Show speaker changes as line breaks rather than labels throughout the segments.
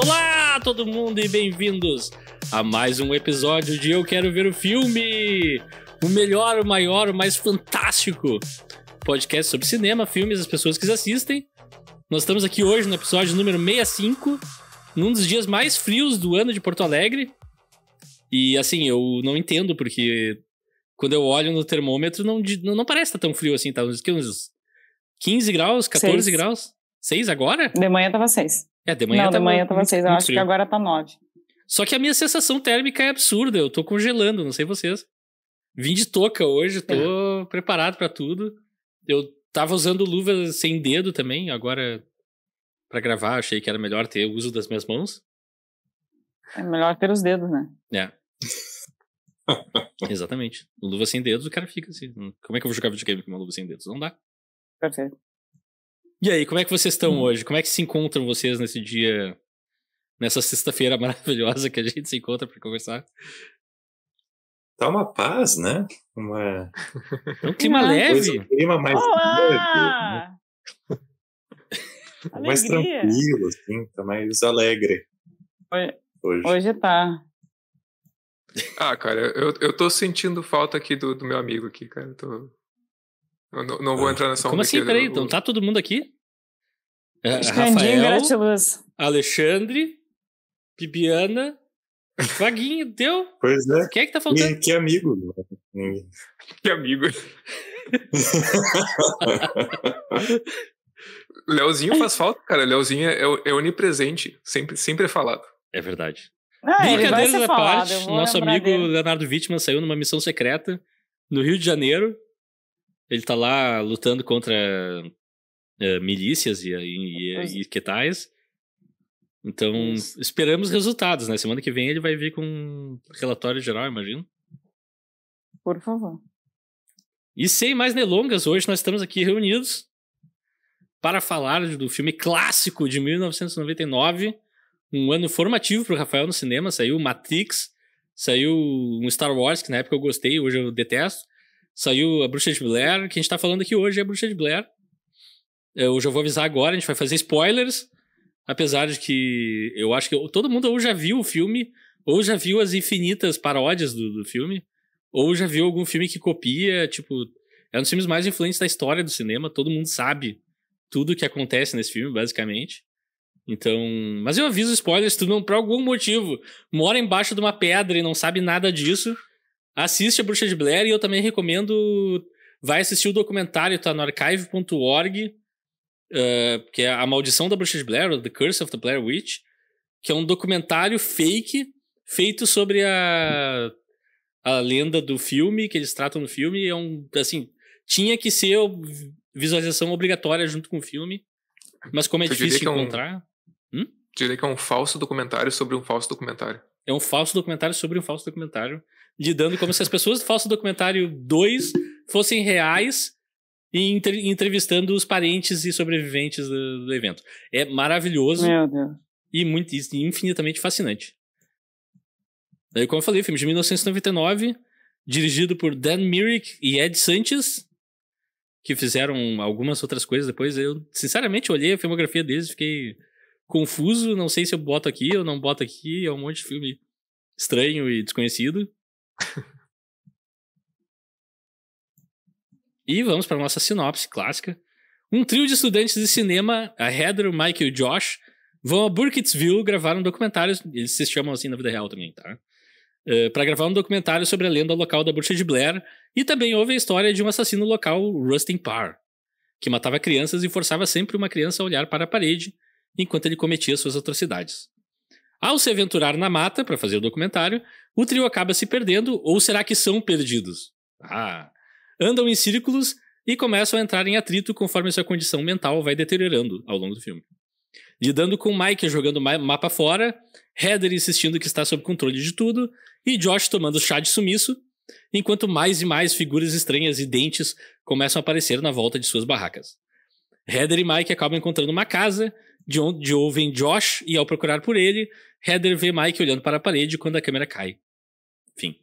Olá, todo mundo, e bem-vindos a mais um episódio de Eu Quero Ver o Filme! O melhor, o maior, o mais fantástico podcast sobre cinema, filmes, as pessoas que assistem. Nós estamos aqui hoje no episódio número 65, num dos dias mais frios do ano de Porto Alegre. E assim, eu não entendo, porque quando eu olho no termômetro, não parece estar tão frio assim, tá uns 15 graus, 14
6.
graus? 6 agora?
De manhã tava 6.
De manhã
de manhã tava
muito,
6, eu
muito
acho
frio.
que agora tá 9.
Só que a minha sensação térmica é absurda, eu tô congelando, não sei vocês. Vim de touca hoje, tô preparado pra tudo. Eu tava usando luva sem dedo também, agora pra gravar achei que era melhor ter o uso das minhas mãos.
É melhor ter os dedos, né?
É. Exatamente. Luva sem dedos, o cara fica assim. Como é que eu vou jogar videogame com uma luva sem dedos? Não dá.
Perfeito.
E aí, como é que vocês estão hoje? Como é que se encontram vocês nesse dia, nessa sexta-feira maravilhosa que a gente se encontra pra conversar?
Tá uma paz, né?
Um clima leve.
Um clima mais
Olá!
leve, mais tranquilo, assim, tá mais alegre.
Hoje tá.
Ah, cara, eu tô sentindo falta aqui do meu amigo aqui, cara. Eu não vou entrar nessa onda.
Como assim?
Aqui,
Peraí, então tá todo mundo aqui?
Rafael, gratiluz.
Alexandre, Bibiana, Vaguinho, deu?
Pois é.
Quem é que tá faltando?
Que amigo.
Que amigo. Leozinho faz falta, cara. Leozinho é onipresente. Sempre é falado.
É verdade.
Ele vai ser
à
falado,
parte, nosso amigo
dele.
Leonardo Wittmann saiu numa missão secreta no Rio de Janeiro. Ele tá lá lutando contra milícias e que tais. Então, esperamos resultados, né? Semana que vem ele vai vir com um relatório geral, imagino.
Por favor.
E sem mais delongas, hoje nós estamos aqui reunidos para falar do filme clássico de 1999, um ano formativo para o Rafael no cinema. Saiu Matrix, saiu um Star Wars, que na época eu gostei, hoje eu detesto. Saiu A Bruxa de Blair, que a gente tá falando aqui hoje é A Bruxa de Blair. Eu já vou avisar agora, a gente vai fazer spoilers, apesar de que eu acho que todo mundo ou já viu o filme, ou já viu as infinitas paródias do filme, ou já viu algum filme que copia, tipo, é um dos filmes mais influentes da história do cinema, todo mundo sabe tudo o que acontece nesse filme, basicamente. Então, mas eu aviso spoilers, tu não, por algum motivo, mora embaixo de uma pedra e não sabe nada disso, assiste A Bruxa de Blair, e eu também recomendo, vai assistir o documentário, tá no archive.org, que é A Maldição da Bruxa de Blair, ou The Curse of the Blair Witch, que é um documentário fake feito sobre a lenda do filme, que eles tratam no filme. É assim, tinha que ser visualização obrigatória junto com o filme, mas como é difícil de encontrar...
Diria que é um falso documentário sobre um falso documentário.
É um falso documentário sobre um falso documentário, lidando como se as pessoas do falso documentário 2 fossem reais e entrevistando os parentes e sobreviventes do evento. É maravilhoso.
Meu Deus.
E infinitamente fascinante. Daí, como eu falei, filme de 1999, dirigido por Dan Myrick e Ed Sanches, que fizeram algumas outras coisas depois. Eu, sinceramente, olhei a filmografia deles e fiquei confuso, não sei se eu boto aqui ou não boto aqui, é um monte de filme estranho e desconhecido. E vamos para a nossa sinopse clássica. Um trio de estudantes de cinema, a Heather, o Mike e o Josh, vão a Burkittsville gravar um documentário, eles se chamam assim na vida real também, tá? Para gravar um documentário sobre a lenda local da Bruxa de Blair, e também houve a história de um assassino local, Rustin Parr, que matava crianças e forçava sempre uma criança a olhar para a parede enquanto ele cometia suas atrocidades. Ao se aventurar na mata para fazer o documentário, o trio acaba se perdendo, ou será que são perdidos? Andam em círculos e começam a entrar em atrito conforme sua condição mental vai deteriorando ao longo do filme. Lidando com Mike jogando mapa fora, Heather insistindo que está sob controle de tudo, e Josh tomando chá de sumiço, enquanto mais e mais figuras estranhas e dentes começam a aparecer na volta de suas barracas. Heather e Mike acabam encontrando uma casa, de onde ouvem Josh, e ao procurar por ele, Heather vê Mike olhando para a parede quando a câmera cai. Fim.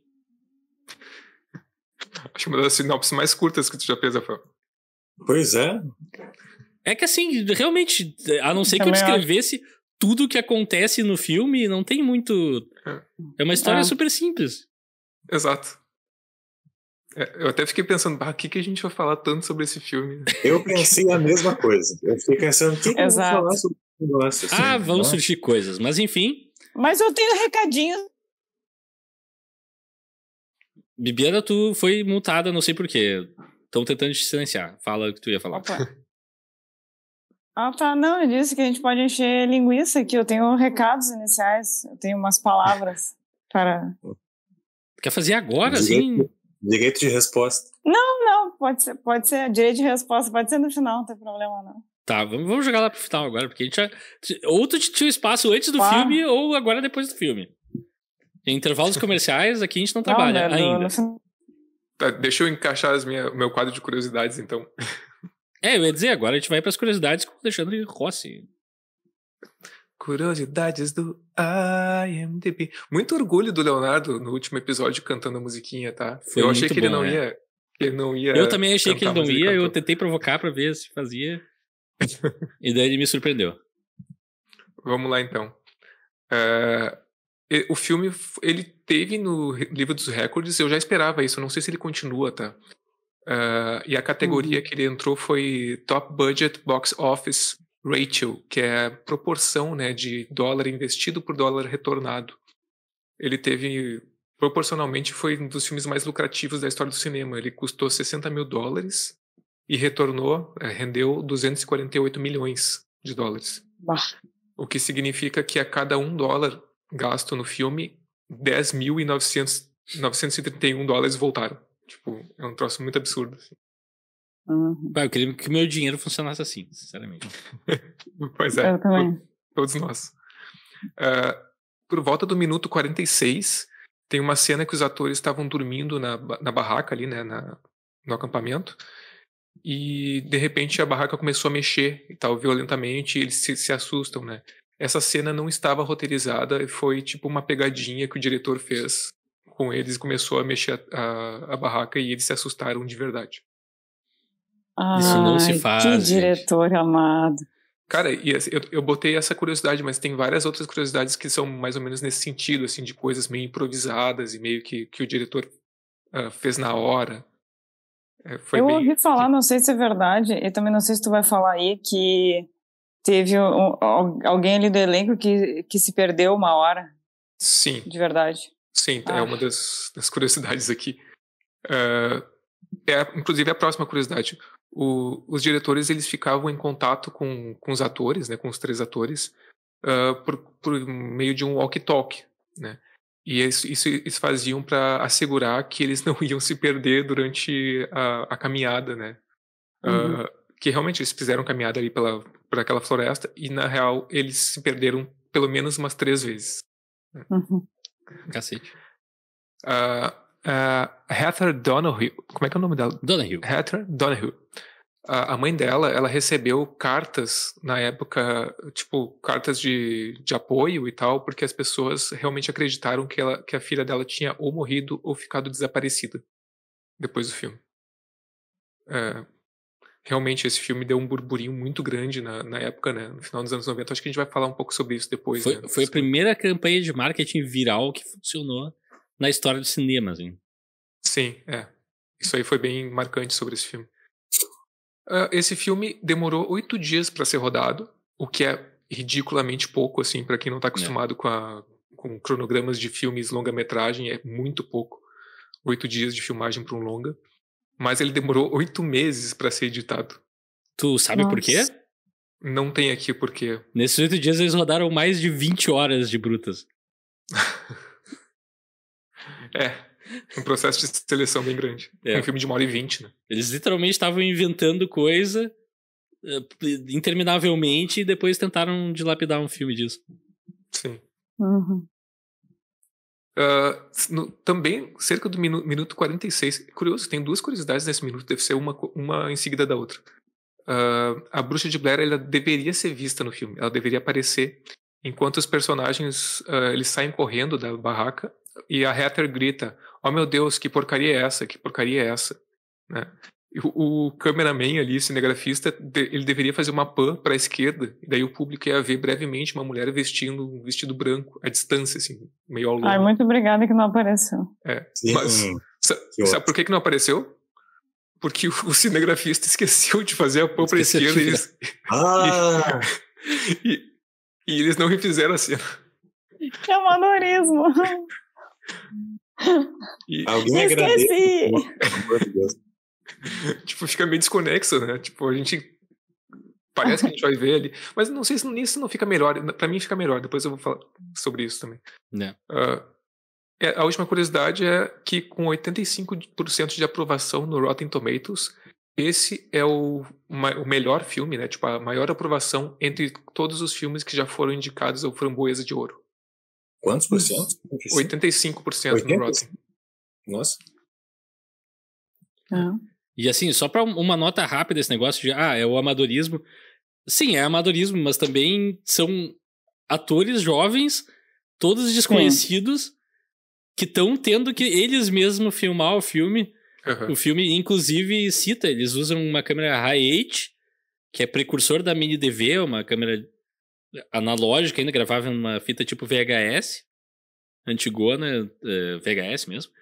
Acho uma das sinopses mais curtas que tu já fez, Rafael.
Pois é.
É que assim, realmente, a não ser que eu descrevesse tudo que acontece no filme não tem muito... É uma história super simples.
Exato. Eu até fiquei pensando, o que a gente vai falar tanto sobre esse filme?
Eu pensei a mesma coisa. Eu fiquei pensando, o que eu vou falar sobre esse negócio? Assim,
vão surgir coisas, mas enfim...
Mas eu tenho recadinho.
Bibiana, tu foi multada, não sei porquê. Estão tentando te silenciar. Fala o que tu ia falar.
Opa. Tá. Não, eu disse que a gente pode encher linguiça aqui. Eu tenho recados iniciais. Eu tenho umas palavras para...
Quer fazer agora, assim?
Direito de resposta.
Não. Pode ser. Direito de resposta pode ser no final, não tem problema, não.
Tá, vamos jogar lá pro final agora, porque a gente já... Ou tu tinha espaço antes do filme, ou agora depois do filme. Em intervalos comerciais, aqui a gente não trabalha ainda.
Tá, deixa eu encaixar o meu quadro de curiosidades, então.
Eu ia dizer, agora a gente vai pras curiosidades com o Alexandre Rossi.
Curiosidades do IMDb. Muito orgulho do Leonardo no último episódio cantando a musiquinha, tá?
Foi
eu achei
muito
que
bom,
ele não ia.
Eu também achei que ele não ia,
cantou.
eu tentei provocar pra ver se fazia. E daí ele me surpreendeu.
Vamos lá, então. O filme, ele teve no livro dos recordes, eu já esperava isso, não sei se ele continua, tá? E a categoria que ele entrou foi Top Budget Box Office Ratio, que é a proporção, né, de dólar investido por dólar retornado. Ele teve, proporcionalmente, foi um dos filmes mais lucrativos da história do cinema. Ele custou $60 mil e rendeu 248 milhões de dólares. O que significa que a cada $1 gasto no filme, 10.931 dólares voltaram. Tipo, é um troço muito absurdo. Assim.
Eu queria que o meu dinheiro funcionasse assim, sinceramente.
Pois é.
Eu também.
Todos nós. Por volta do minuto 46, tem uma cena que os atores estavam dormindo na barraca ali, né, no acampamento. E, de repente, a barraca começou a mexer e tal, violentamente, e eles se assustam, né? Essa cena não estava roteirizada, foi tipo uma pegadinha que o diretor fez com eles, começou a mexer a barraca e eles se assustaram de verdade.
Isso não se faz,
que
gente.
diretor amado.
Cara, e eu botei essa curiosidade, mas tem várias outras curiosidades que são mais ou menos nesse sentido, assim, de coisas meio improvisadas e meio que o diretor fez na hora.
Eu ouvi falar, não sei se é verdade, e também não sei se tu vai falar aí, que teve alguém ali do elenco que se perdeu uma hora.
Sim.
De verdade.
Sim, é uma das curiosidades aqui. Inclusive a próxima curiosidade. Os diretores, eles ficavam em contato com os atores, né, com os 3 atores, por meio de um walkie-talkie, né? E isso eles faziam para assegurar que eles não iam se perder durante a caminhada, né? Que realmente eles fizeram caminhada ali por aquela floresta e, na real, eles se perderam pelo menos umas 3 vezes.
Cacete.
Heather Donahue, como é que é o nome dela?
Donahue.
Heather Donahue. A mãe dela, ela recebeu cartas na época, tipo, cartas de apoio e tal, porque as pessoas realmente acreditaram que a filha dela tinha ou morrido ou ficado desaparecida depois do filme. Realmente esse filme deu um burburinho muito grande na época, né? No final dos anos 90. Acho que a gente vai falar um pouco sobre isso depois.
Foi a primeira campanha de marketing viral que funcionou na história do cinema, assim.
Sim, Isso aí foi bem marcante sobre esse filme. Esse filme demorou 8 dias para ser rodado, o que é ridiculamente pouco, assim, para quem não tá acostumado com cronogramas de filmes longa-metragem, é muito pouco. 8 dias de filmagem para um longa. Mas ele demorou 8 meses para ser editado.
Tu sabe por quê?
Não tem aqui o porquê.
Nesses 8 dias eles rodaram mais de 20 horas de brutas.
Um processo de seleção bem grande. Um filme de 1h20, né?
Eles literalmente estavam inventando coisa interminavelmente e depois tentaram dilapidar um filme disso.
Sim. Também, cerca do minuto 46. Curioso, tem 2 curiosidades nesse minuto, deve ser uma em seguida da outra. A Bruxa de Blair, ela deveria ser vista no filme, ela deveria aparecer enquanto os personagens eles saem correndo da barraca e a Heather grita: "Oh meu Deus, que porcaria é essa? Que porcaria é essa?" Né? O cameraman ali, o cinegrafista, ele deveria fazer uma pan para a esquerda, e daí o público ia ver brevemente uma mulher vestindo um vestido branco, à distância, assim, meio ao longo.
Ai, muito obrigada que não apareceu.
Mas sabe por que não apareceu? Porque o cinegrafista esqueceu de fazer a pan para a esquerda e eles não refizeram a cena.
Que amadorismo!
Alguém agradece. Pelo amor de Deus.
Tipo, fica meio desconexo, né? Tipo, a gente... Parece que a gente vai ver ali. Mas não sei se isso não fica melhor. Pra mim fica melhor. Depois eu vou falar sobre isso também. A última curiosidade é que com 85% de aprovação no Rotten Tomatoes, esse é o melhor filme, né? Tipo, a maior aprovação entre todos os filmes que já foram indicados ao Framboesa de Ouro.
Quantos por cento?
85% no Rotten.
Nossa.
E assim, só pra uma nota rápida esse negócio de, é o amadorismo. Sim, é amadorismo, mas também são atores jovens, todos desconhecidos, que estão tendo que eles mesmos filmar o filme. O filme, inclusive, cita, eles usam uma câmera Hi-8, que é precursor da Mini DV, uma câmera analógica, ainda gravável numa fita tipo VHS, antigona, VHS mesmo.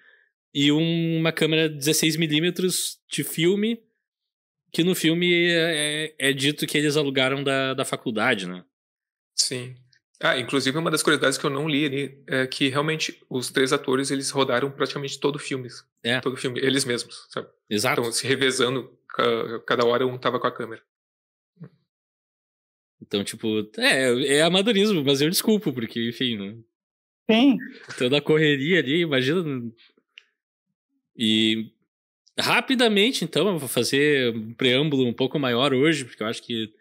E uma câmera 16mm de filme, que no filme é dito que eles alugaram da faculdade, né?
Sim. Inclusive uma das curiosidades que eu não li ali é que realmente os 3 atores, eles rodaram praticamente todo o filme. Todo o filme, eles mesmos, sabe?
Exato.
Então, se revezando, cada hora um tava com a câmera.
Então, tipo, é amadorismo, mas eu desculpo, porque, enfim, né?
Sim.
Toda a correria ali, imagina... E rapidamente, então, eu vou fazer um preâmbulo um pouco maior hoje, porque eu acho que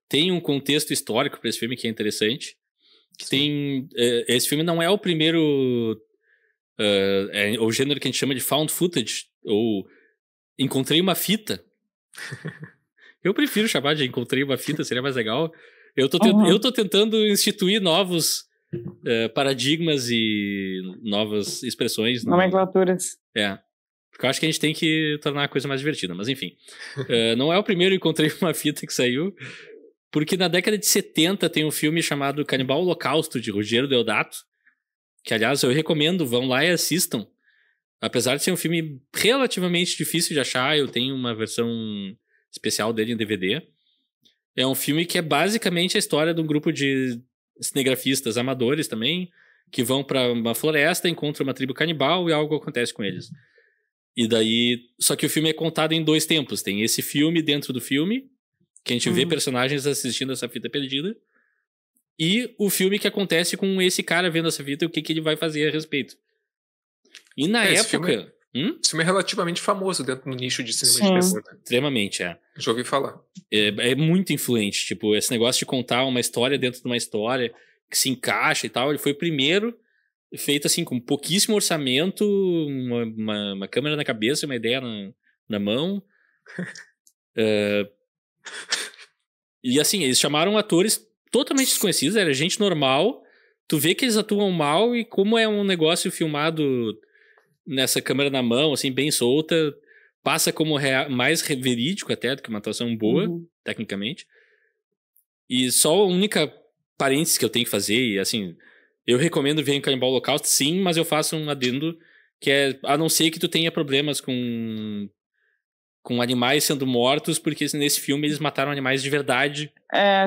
tem um contexto histórico para esse filme que é interessante. Esse filme não é o primeiro... é o gênero que a gente chama de found footage, ou encontrei uma fita. Eu prefiro chamar de encontrei uma fita, seria mais legal. Eu tô tentando instituir novos paradigmas e novas expressões.
Nomenclaturas.
Porque eu acho que a gente tem que tornar a coisa mais divertida. Mas enfim, não é o primeiro encontrei uma fita que saiu, porque na década de 70 tem um filme chamado Canibal Holocausto, de Ruggero Deodato, que aliás eu recomendo, vão lá e assistam. Apesar de ser um filme relativamente difícil de achar, eu tenho uma versão especial dele em DVD. É um filme que é basicamente a história de um grupo de cinegrafistas amadores também, que vão pra uma floresta, encontram uma tribo canibal e algo acontece com eles. E daí... Só que o filme é contado em 2 tempos. Tem esse filme dentro do filme, que a gente vê personagens assistindo essa fita perdida, e o filme que acontece com esse cara vendo essa fita e o que ele vai fazer a respeito. E na época...
Esse filme é relativamente famoso dentro do nicho de cinema de terror, né?
Extremamente,
Já ouvi falar.
É muito influente. Tipo, esse negócio de contar uma história dentro de uma história que se encaixa e tal. Ele foi o primeiro feito assim, com pouquíssimo orçamento, uma câmera na cabeça, uma ideia na mão. E assim, eles chamaram atores totalmente desconhecidos, era gente normal. Tu vê que eles atuam mal e como é um negócio filmado nessa câmera na mão, assim, bem solta, passa como mais verídico até do que uma atuação boa, tecnicamente. E só a única parênteses que eu tenho que fazer, e assim, eu recomendo ver em Canibal Holocausto, sim, mas eu faço um adendo, que é, a não ser que tu tenha problemas com animais sendo mortos, porque nesse filme eles mataram animais de verdade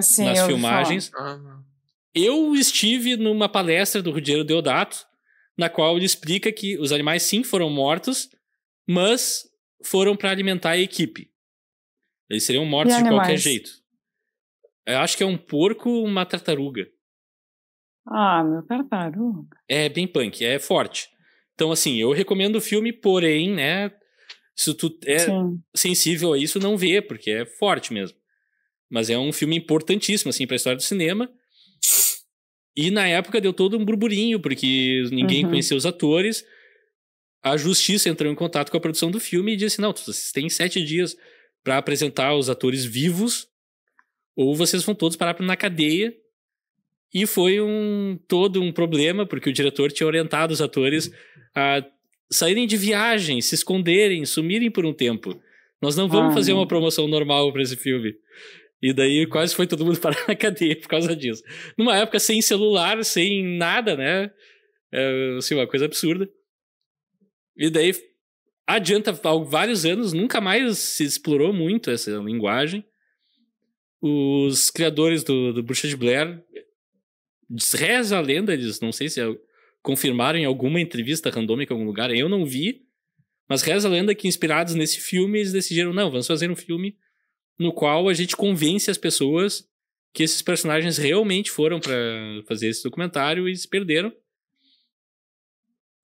sim,
nas filmagens. Eu estive numa palestra do Ruggero Deodato, na qual ele explica que os animais sim foram mortos, mas foram para alimentar a equipe. Eles seriam mortos de qualquer jeito. Eu acho que é um porco, uma tartaruga.
Meu tartaruga.
É bem punk, é forte. Então, assim, eu recomendo o filme, porém, né, se tu é sensível a isso, não vê, porque é forte mesmo. Mas é um filme importantíssimo, assim, pra história do cinema. E na época deu todo um burburinho, porque ninguém conhecia os atores. A Justiça entrou em contato com a produção do filme e disse, não, vocês têm 7 dias pra apresentar os atores vivos, ou vocês vão todos parar na cadeia. E foi todo um problema, porque o diretor tinha orientado os atores a saírem de viagem, se esconderem, sumirem por um tempo. Nós não vamos fazer uma promoção normal pra esse filme. E daí quase foi todo mundo parar na cadeia por causa disso. Numa época sem celular, sem nada, né? Assim, uma coisa absurda. E daí, adianta vários anos, nunca mais se explorou muito essa linguagem. Os criadores do Bruxa de Blair, reza a lenda, eles não sei se confirmaram em alguma entrevista randômica em algum lugar, eu não vi, mas reza a lenda que inspirados nesse filme, eles decidiram, não, vamos fazer um filme no qual a gente convence as pessoas que esses personagens realmente foram pra fazer esse documentário e se perderam.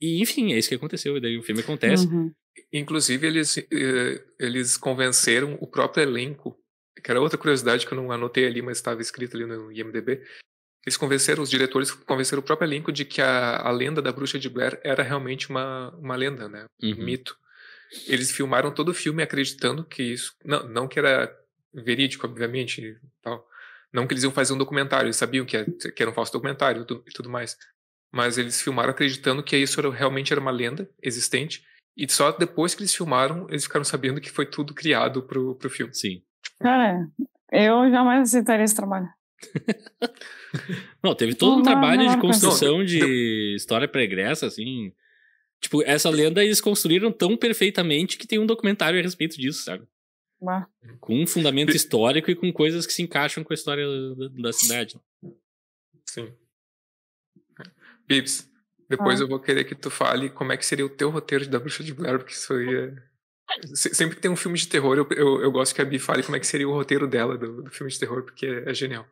E, enfim, é isso que aconteceu. E daí o filme acontece.
Uhum. Inclusive, eles convenceram o próprio elenco, que era outra curiosidade que eu não anotei ali, mas estava escrito ali no IMDb. Os diretores convenceram o próprio elenco de que a lenda da Bruxa de Blair era realmente uma lenda, né? Um mito. Eles filmaram todo o filme acreditando que isso... Não que era verídico, obviamente, tal. Não que eles iam fazer um documentário, eles sabiam que era um falso documentário e tudo mais. Mas eles filmaram acreditando que isso realmente era uma lenda existente. E só depois que eles filmaram, eles ficaram sabendo que foi tudo criado pro filme.
Sim.
Cara, eu jamais aceitaria esse trabalho.
Não, teve todo um trabalho de construção de história pregressa, assim. Tipo, essa lenda eles construíram tão perfeitamente que tem um documentário a respeito disso, sabe? Com um fundamento histórico e com coisas que se encaixam com a história da cidade.
Sim. Bibs, depois eu vou querer que tu fale como é que seria o teu roteiro da Bruxa de Blair, porque isso aí sempre que tem um filme de terror, eu gosto que a Bi fale como é que seria o roteiro dela do filme de terror, porque é genial.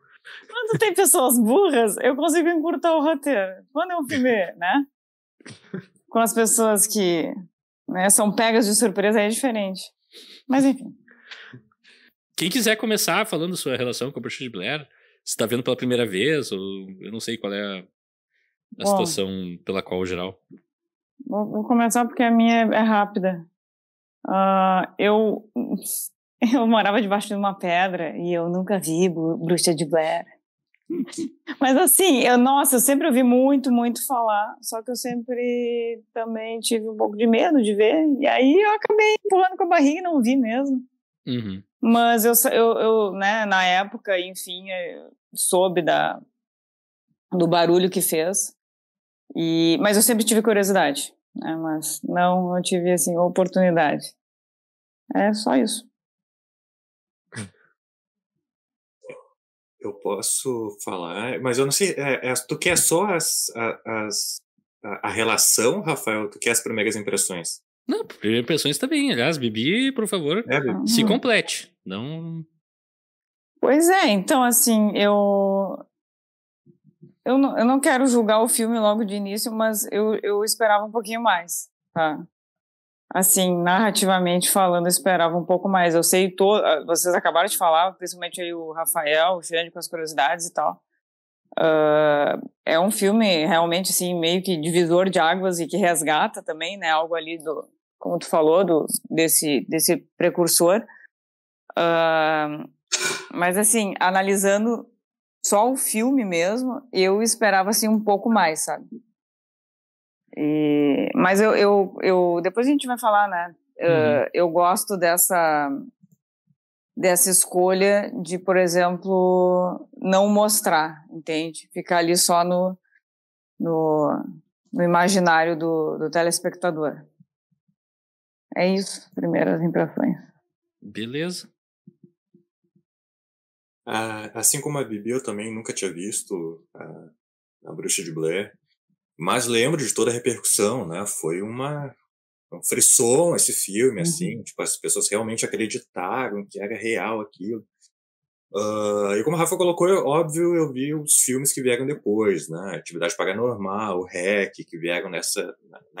Quando tem pessoas burras, eu consigo encurtar o roteiro. Quando é um filme, né? Com as pessoas que são pegas de surpresa, é diferente. Mas enfim.
Quem quiser começar falando sua relação com a Bruxa de Blair, se tá vendo pela primeira vez, ou eu não sei qual é a situação pela qual, geral.
Vou começar porque a minha é rápida. Eu morava debaixo de uma pedra e eu nunca vi Bruxa de Blair. Mas assim, eu sempre ouvi muito, muito falar, só que eu sempre também tive um pouco de medo de ver, e aí eu acabei empurrando com a barriga e não vi mesmo.
Uhum.
Mas eu né, na época, enfim, soube do barulho que fez, mas eu sempre tive curiosidade, né, mas não tive, assim, oportunidade. É só isso.
Eu posso falar, mas eu não sei, tu quer só a relação, Rafael? Tu quer as primeiras impressões?
Não, primeiras impressões também. Aliás, Bibi, por favor, se complete. Não...
Pois é, então, assim, eu não quero julgar o filme logo de início, mas eu esperava um pouquinho mais, tá? Assim, narrativamente falando, eu esperava um pouco mais. Eu sei, vocês acabaram de falar, principalmente aí o Rafael, o Xande com as curiosidades e tal. É um filme realmente, assim, meio que divisor de águas e que resgata também, né, algo ali como tu falou, desse precursor. Mas, assim, analisando só o filme mesmo, eu esperava, assim, um pouco mais, sabe? Mas depois a gente vai falar, né? Eu gosto dessa escolha de, por exemplo, não mostrar, entende? Ficar ali só no imaginário do telespectador. É isso, primeiras impressões.
Beleza.
Assim como a Bibi, eu também nunca tinha visto a Bruxa de Blair. Mas lembro de toda a repercussão, né? Foi um frisson esse filme, assim. Tipo, as pessoas realmente acreditaram que era real aquilo. E como a Rafa colocou, óbvio, eu vi os filmes que vieram depois, né? Atividade Paranormal, o REC, que vieram na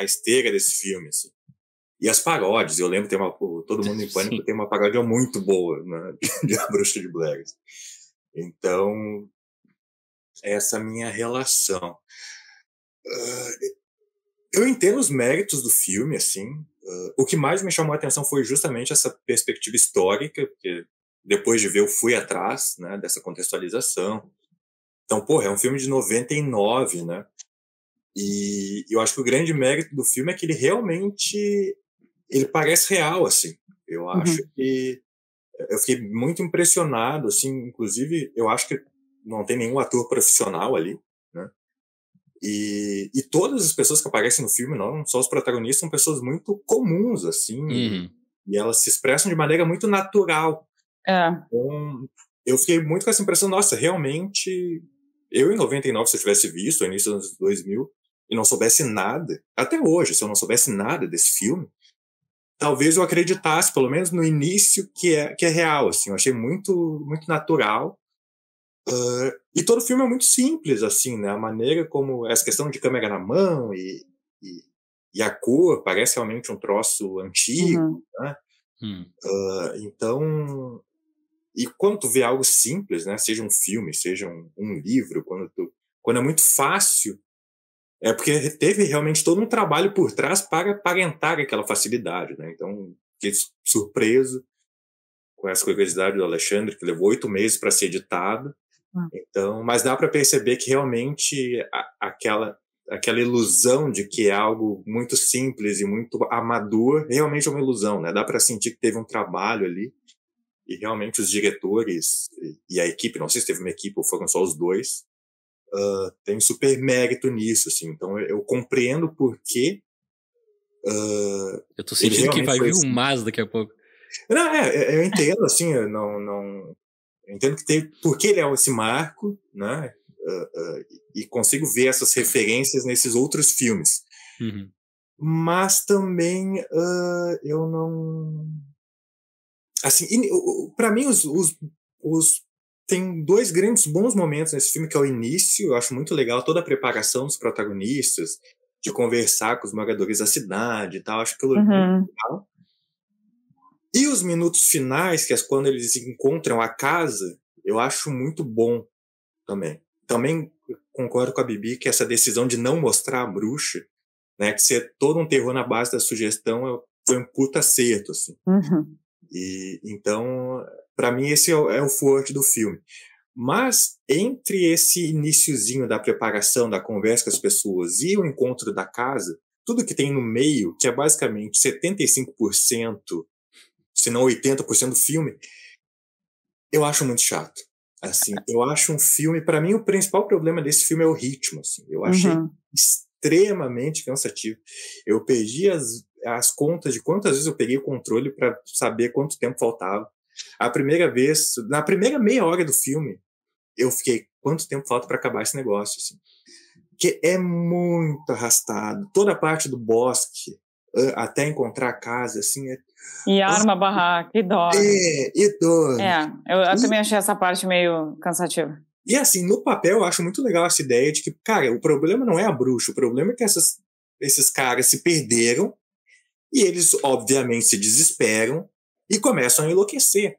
esteira desse filme, assim. E as paródias, eu lembro, Todo Mundo em Pânico tem uma paródia muito boa, né? De A Bruxa de Blair. Então, essa minha relação. Eu entendo os méritos do filme, assim. O que mais me chamou a atenção foi justamente essa perspectiva histórica, porque depois de ver eu fui atrás, né, dessa contextualização. Então, é um filme de 99, né? E eu acho que o grande mérito do filme é que ele realmente ele parece real, assim. Eu acho que... Eu fiquei muito impressionado, assim, inclusive, eu acho que não tem nenhum ator profissional ali, né? E todas as pessoas que aparecem no filme, não só os protagonistas, são pessoas muito comuns, assim, e elas se expressam de maneira muito natural. Então, eu fiquei muito com essa impressão, nossa, realmente, eu em 99, se eu tivesse visto, no início dos anos 2000, e não soubesse nada, até hoje, se eu não soubesse nada desse filme, talvez eu acreditasse, pelo menos no início, que é real, assim, eu achei muito, muito natural. E todo o filme é muito simples, assim, né? A maneira como essa questão de câmera na mão e a cor parece realmente um troço antigo, né? Então, e quando tu vê algo simples, né? Seja um filme, seja um livro, quando é muito fácil, é porque teve realmente todo um trabalho por trás para aparentar aquela facilidade, né? Então, fiquei surpreso com essa curiosidade do Alexandre, que levou 8 meses para ser editado. Então, mas dá para perceber que realmente aquela ilusão de que é algo muito simples e muito amador realmente é uma ilusão, né? Dá para sentir que teve um trabalho ali e realmente os diretores e a equipe, não sei se teve uma equipe ou foram só os dois, tem super mérito nisso, assim. Então eu compreendo por que
eu tô sentindo que vai vir um mas daqui a pouco.
Não, eu entendo, assim, eu entendo que porque ele é esse marco, né? E consigo ver essas referências nesses outros filmes. Mas também eu não... Assim, para mim, tem 2 grandes bons momentos nesse filme, que é o início, eu acho muito legal toda a preparação dos protagonistas, de conversar com os moradores da cidade e tal, acho que é muito legal. E os minutos finais, que é quando eles encontram a casa, eu acho muito bom também. Também concordo com a Bibi que essa decisão de não mostrar a bruxa, né, que ser todo um terror na base da sugestão, foi um puta acerto, assim. E então, para mim, esse é o forte do filme. Mas entre esse iniciozinho da preparação, da conversa com as pessoas e o encontro da casa, tudo que tem no meio, que é basicamente 75%, se não 80% do filme, eu acho muito chato. Assim, eu acho um filme, para mim o principal problema desse filme é o ritmo, assim. Eu achei extremamente cansativo. Eu perdi as contas de quantas vezes eu peguei o controle para saber quanto tempo faltava. A primeira vez, na primeira meia hora do filme, eu fiquei, quanto tempo falta para acabar esse negócio, assim? Que é muito arrastado. Toda a parte do bosque, até encontrar a casa, assim,
e arma a barraca, e dó.
E dó.
Eu também achei essa parte meio cansativa.
E assim, no papel eu acho muito legal essa ideia de que, cara, o problema não é a bruxa, o problema é que esses caras se perderam e eles, obviamente, se desesperam e começam a enlouquecer.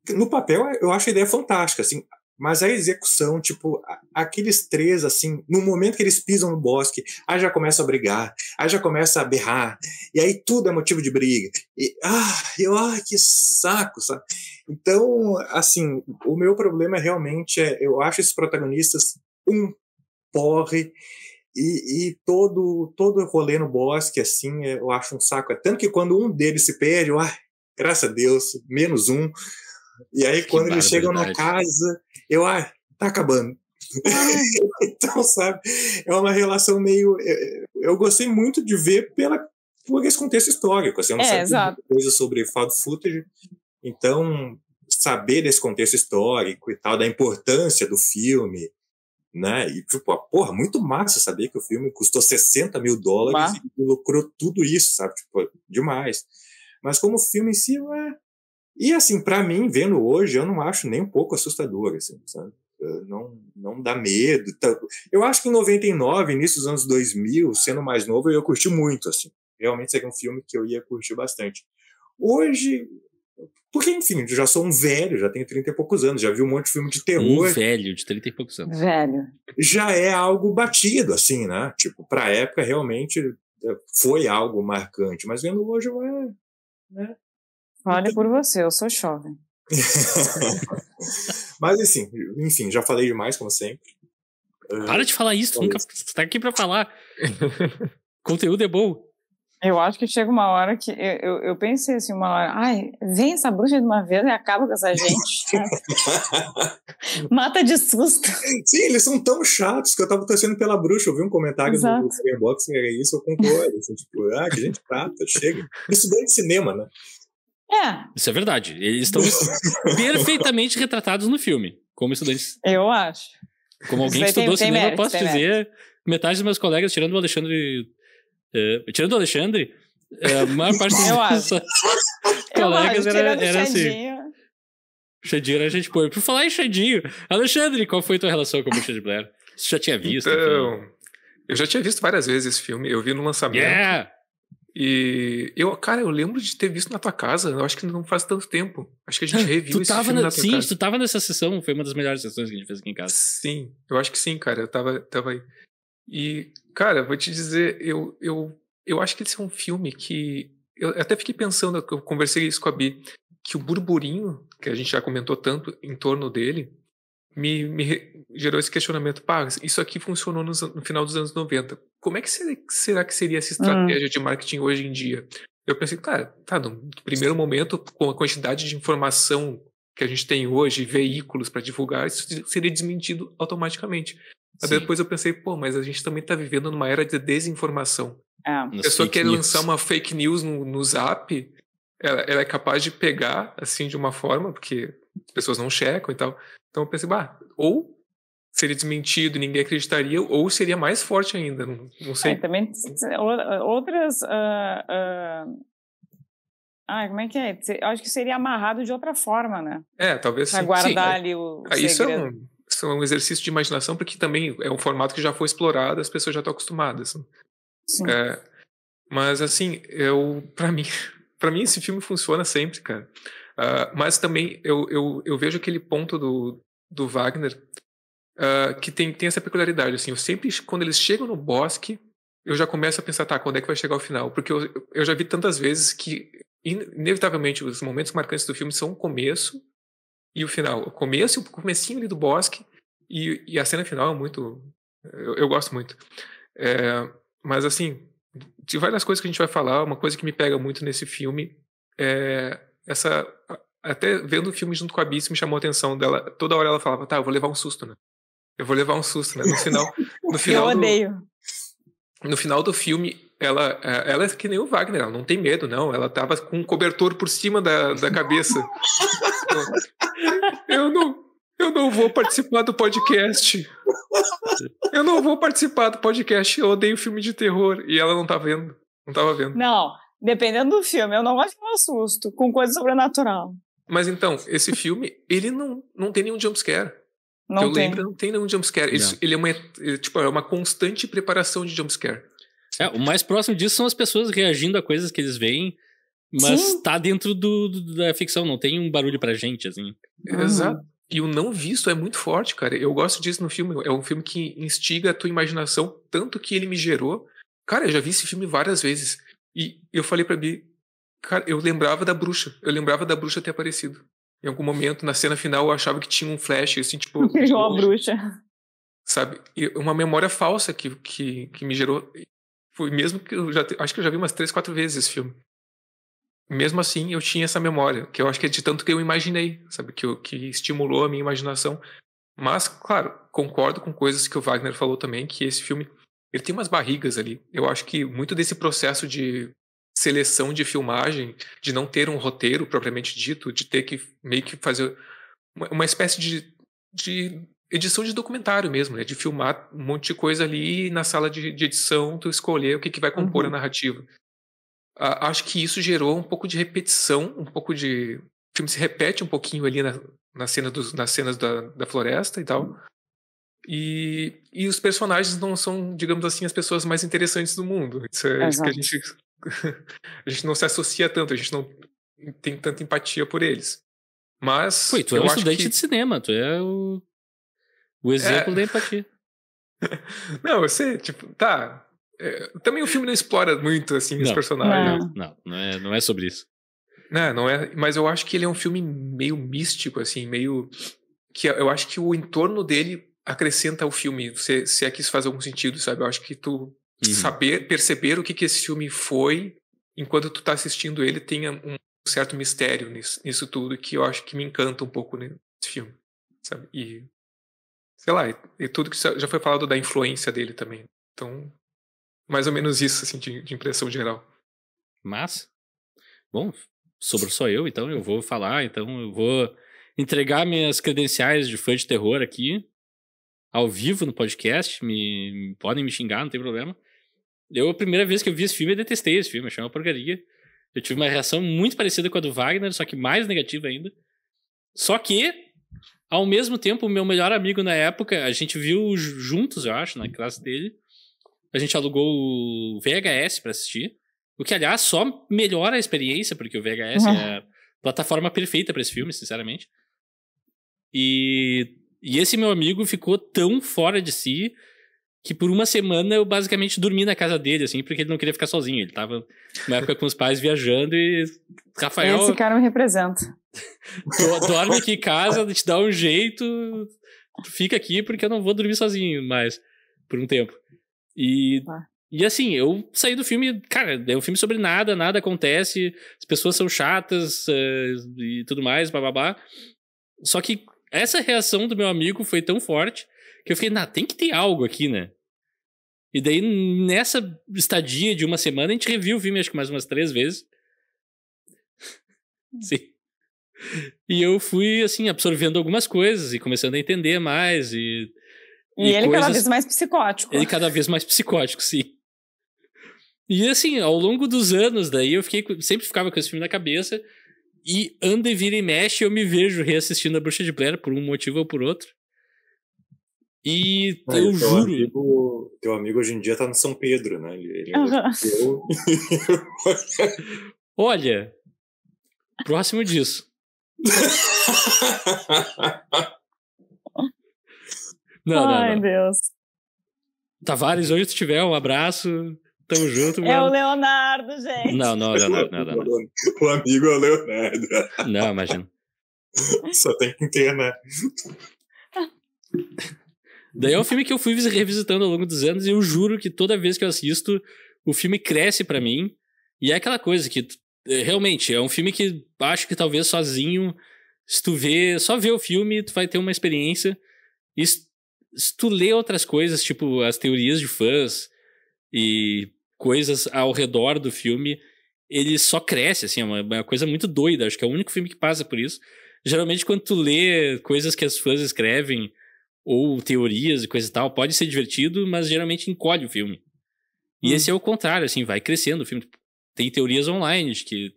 No papel eu acho a ideia fantástica, assim, mas a execução, tipo, aqueles 3, assim, no momento que eles pisam no bosque, aí já começa a brigar, aí já começa a berrar, e aí tudo é motivo de briga. E, que saco, sabe? Então, assim, o meu problema realmente eu acho esses protagonistas um porre, e todo o rolê no bosque, assim, eu acho um saco. Tanto que quando um deles se perde, graças a Deus, menos um. E aí, quando eles chegam na casa, tá acabando. Então, sabe, é uma relação meio... Eu gostei muito de ver por esse contexto histórico. Assim, eu não sabia muita coisa sobre found footage. Então, saber desse contexto histórico e tal, da importância do filme, né? E, tipo, muito massa saber que o filme custou $60 mil e lucrou tudo isso, sabe? Tipo, demais. Mas como filme em si, E assim, pra mim, vendo hoje, eu não acho nem um pouco assustador, assim, sabe? Não dá medo. Eu acho que em 99, início dos anos 2000, sendo mais novo, eu ia curtir muito, assim. Realmente seria um filme que eu ia curtir bastante. Hoje, porque, enfim, eu já sou um velho, já tenho 30 e poucos anos, já vi um monte de filme de terror.
Um velho de 30 e poucos anos.
Velho.
Já é algo batido, assim, né? Tipo, pra época, realmente, foi algo marcante. Mas vendo hoje, né?
Fale por você, eu sou jovem.
Mas assim, enfim, já falei demais, como sempre.
Para de falar isso, tu nunca tá aqui pra falar. Conteúdo é bom.
Eu acho que chega uma hora que eu pensei assim, uma hora, ai, vem essa bruxa de uma vez e acaba com essa gente. Mata de susto.
Sim, eles são tão chatos que eu tava torcendo pela bruxa. Eu vi um comentário
Exato.
no Cyberbox, era isso, eu concordo. Assim, tipo, que gente chata, chega. Estudante de cinema, né?
Isso é verdade. Eles estão perfeitamente retratados no filme, como estudantes.
Eu acho.
Como alguém que estudou cinema, eu posso dizer, metade dos meus colegas, tirando o Alexandre, a maior parte dos colegas era assim. Xandinho era gente boa. Por falar em Xandinho, Alexandre, qual foi a tua relação com a Bruxa de Blair? Você já tinha visto?
Então, eu já tinha visto várias vezes esse filme. Eu vi no lançamento. E eu lembro de ter visto na tua casa. Eu acho que não faz tanto tempo. Acho que a gente reviu esse filme na tua casa.
Sim, tu tava nessa sessão. Foi uma das melhores sessões que a gente fez aqui em casa.
Sim, eu acho que sim, cara. Eu tava aí. E, cara, vou te dizer, eu acho que esse é um filme que... Eu até fiquei pensando, eu conversei isso com a Bi, que o burburinho, que a gente já comentou tanto em torno dele, me gerou esse questionamento. Isso aqui funcionou no final dos anos 90. Como é que será que seria essa estratégia de marketing hoje em dia? Eu pensei, cara, no primeiro momento, com a quantidade de informação que a gente tem hoje, veículos para divulgar, isso seria desmentido automaticamente. Mas depois eu pensei, mas a gente também está vivendo numa era de desinformação. A pessoa quer lançar uma fake news no Zap, ela é capaz de pegar, assim, de uma forma, porque as pessoas não checam e tal. Então eu pensei, ou seria desmentido e ninguém acreditaria, ou seria mais forte ainda, não sei.
Também outras... como é que é? Eu acho que seria amarrado de outra forma, né?
Talvez sim.
Pra guardar ali o segredo.
Isso é um exercício de imaginação, porque também é um formato que já foi explorado, as pessoas já estão acostumadas.
Sim.
Mas, assim, pra mim esse filme funciona sempre, cara. Mas também eu vejo aquele ponto do Wagner que tem essa peculiaridade, assim. Eu sempre, quando eles chegam no bosque, eu já começo a pensar, quando é que vai chegar o final? Porque eu já vi tantas vezes que, inevitavelmente, os momentos marcantes do filme são o começo e o final. O começo e o comecinho ali do bosque e a cena final é muito... Eu gosto muito. Mas, assim, de várias coisas que a gente vai falar, uma coisa que me pega muito nesse filme é essa... Até vendo o filme junto com a Bice me chamou a atenção dela. Toda hora ela falava, eu vou levar um susto, né? Eu vou levar um susto, né? No final
eu odeio.
No final do filme, ela é que nem o Wagner, ela não tem medo, não. Ela tava com um cobertor por cima da cabeça. Eu não vou participar do podcast. Eu não vou participar do podcast. Eu odeio filme de terror. E ela não tava vendo.
Não, dependendo do filme, eu não gosto de um susto com coisa sobrenatural.
Mas então, esse filme, ele não tem nenhum jumpscare. Não tem nenhum jumpscare. Ele é uma constante preparação de jumpscare.
O mais próximo disso são as pessoas reagindo a coisas que eles veem, mas tá dentro da ficção, não tem um barulho pra gente, assim.
Exato. E o não visto é muito forte, cara. Eu gosto disso no filme. É um filme que instiga a tua imaginação, tanto que ele me gerou. Cara, eu já vi esse filme várias vezes. E eu falei pra Bi, cara, eu lembrava da bruxa. Eu lembrava da bruxa ter aparecido. Em algum momento, na cena final, eu achava que tinha um flash, assim, tipo...
Criou a bruxa.
Sabe? E uma memória falsa que me gerou... Foi mesmo que acho que eu já vi umas 3, 4 vezes esse filme. Mesmo assim, eu tinha essa memória, que eu acho que é de tanto que eu imaginei, sabe? Que estimulou a minha imaginação. Mas, claro, concordo com coisas que o Wagner falou também, que esse filme, ele tem umas barrigas ali. Eu acho que muito desse processo de seleção de filmagem, de não ter um roteiro propriamente dito, de ter que meio que fazer uma espécie de edição de documentário mesmo, né? De filmar um monte de coisa ali e na sala de edição tu escolher o que vai compor a narrativa. Acho que isso gerou um pouco de repetição, um pouco de... O filme se repete um pouquinho ali nas cenas da floresta e tal. E os personagens não são, digamos assim, as pessoas mais interessantes do mundo. Isso é isso que a gente não se associa tanto, a gente não tem tanta empatia por eles. Mas...
tu é um estudante de cinema, tu é o exemplo da empatia.
Não, eu sei, tipo, também o filme não explora muito, assim, os personagens.
Não é sobre isso.
Não é, mas eu acho que ele é um filme meio místico, assim, meio... que eu acho que o entorno dele acrescenta o filme, se é que isso faz algum sentido, sabe? Eu acho que tu perceber o que esse filme foi, enquanto tu tá assistindo ele, tenha um certo mistério nisso tudo, que eu acho que me encanta um pouco nesse filme, sabe? E, sei lá, e tudo que já foi falado da influência dele também. Então, mais ou menos isso, assim, de impressão geral.
Mas, bom, sobrou só eu, então eu vou falar, então eu vou entregar minhas credenciais de fã de terror aqui, ao vivo no podcast, podem me xingar, não tem problema. A primeira vez que eu vi esse filme, eu detestei esse filme, achei uma porcaria. Eu tive uma reação muito parecida com a do Wagner, só que mais negativa ainda. Só que, ao mesmo tempo, o meu melhor amigo na época, a gente viu juntos, eu acho, na classe dele. A gente alugou o VHS pra assistir. O que, aliás, só melhora a experiência, porque o VHS é a plataforma perfeita pra esse filme, sinceramente. E esse meu amigo ficou tão fora de si que por uma semana eu basicamente dormi na casa dele, assim, porque ele não queria ficar sozinho. Ele tava numa época com os pais viajando e Rafael...
Esse cara me representa.
Dorme aqui em casa, te dá um jeito, tu fica aqui porque eu não vou dormir sozinho mais, por um tempo. E assim, eu saí do filme, cara, é um filme sobre nada acontece, as pessoas são chatas e tudo mais, bababá. Só que essa reação do meu amigo foi tão forte que eu fiquei, tem que ter algo aqui, né? E daí, nessa estadia de uma semana, a gente reviu o filme, acho que mais umas 3 vezes. Sim. E eu fui, assim, absorvendo algumas coisas e começando a entender mais. E
ele cada vez mais psicótico.
Ele cada vez mais psicótico, sim. E, assim, ao longo dos anos, daí eu sempre ficava com esse filme na cabeça. E anda e vira e mexe, eu me vejo reassistindo A Bruxa de Blair por um motivo ou por outro. E eu juro...
Teu amigo hoje em dia tá no São Pedro, né? Ele
Olha, próximo disso.
Ai, Deus.
Tavares, onde tu estiver, um abraço. Tamo junto, mano.
É o Leonardo, gente.
Não, o Leonardo, não.
O amigo é o Leonardo.
Não, imagina.
Só tem que ter, né?
Daí é um filme que eu fui revisitando ao longo dos anos e eu juro que toda vez que eu assisto, o filme cresce pra mim. E é aquela coisa que, realmente, é um filme que acho que talvez sozinho, se tu só vê o filme, tu vai ter uma experiência. E se tu lê outras coisas, tipo as teorias de fãs e coisas ao redor do filme, ele só cresce, assim, é uma coisa muito doida. Acho que é o único filme que passa por isso. Geralmente, quando tu lê coisas que as fãs escrevem, ou teorias e coisa e tal, pode ser divertido, mas geralmente encolhe o filme. E esse é o contrário, assim, vai crescendo o filme. Tem teorias online de que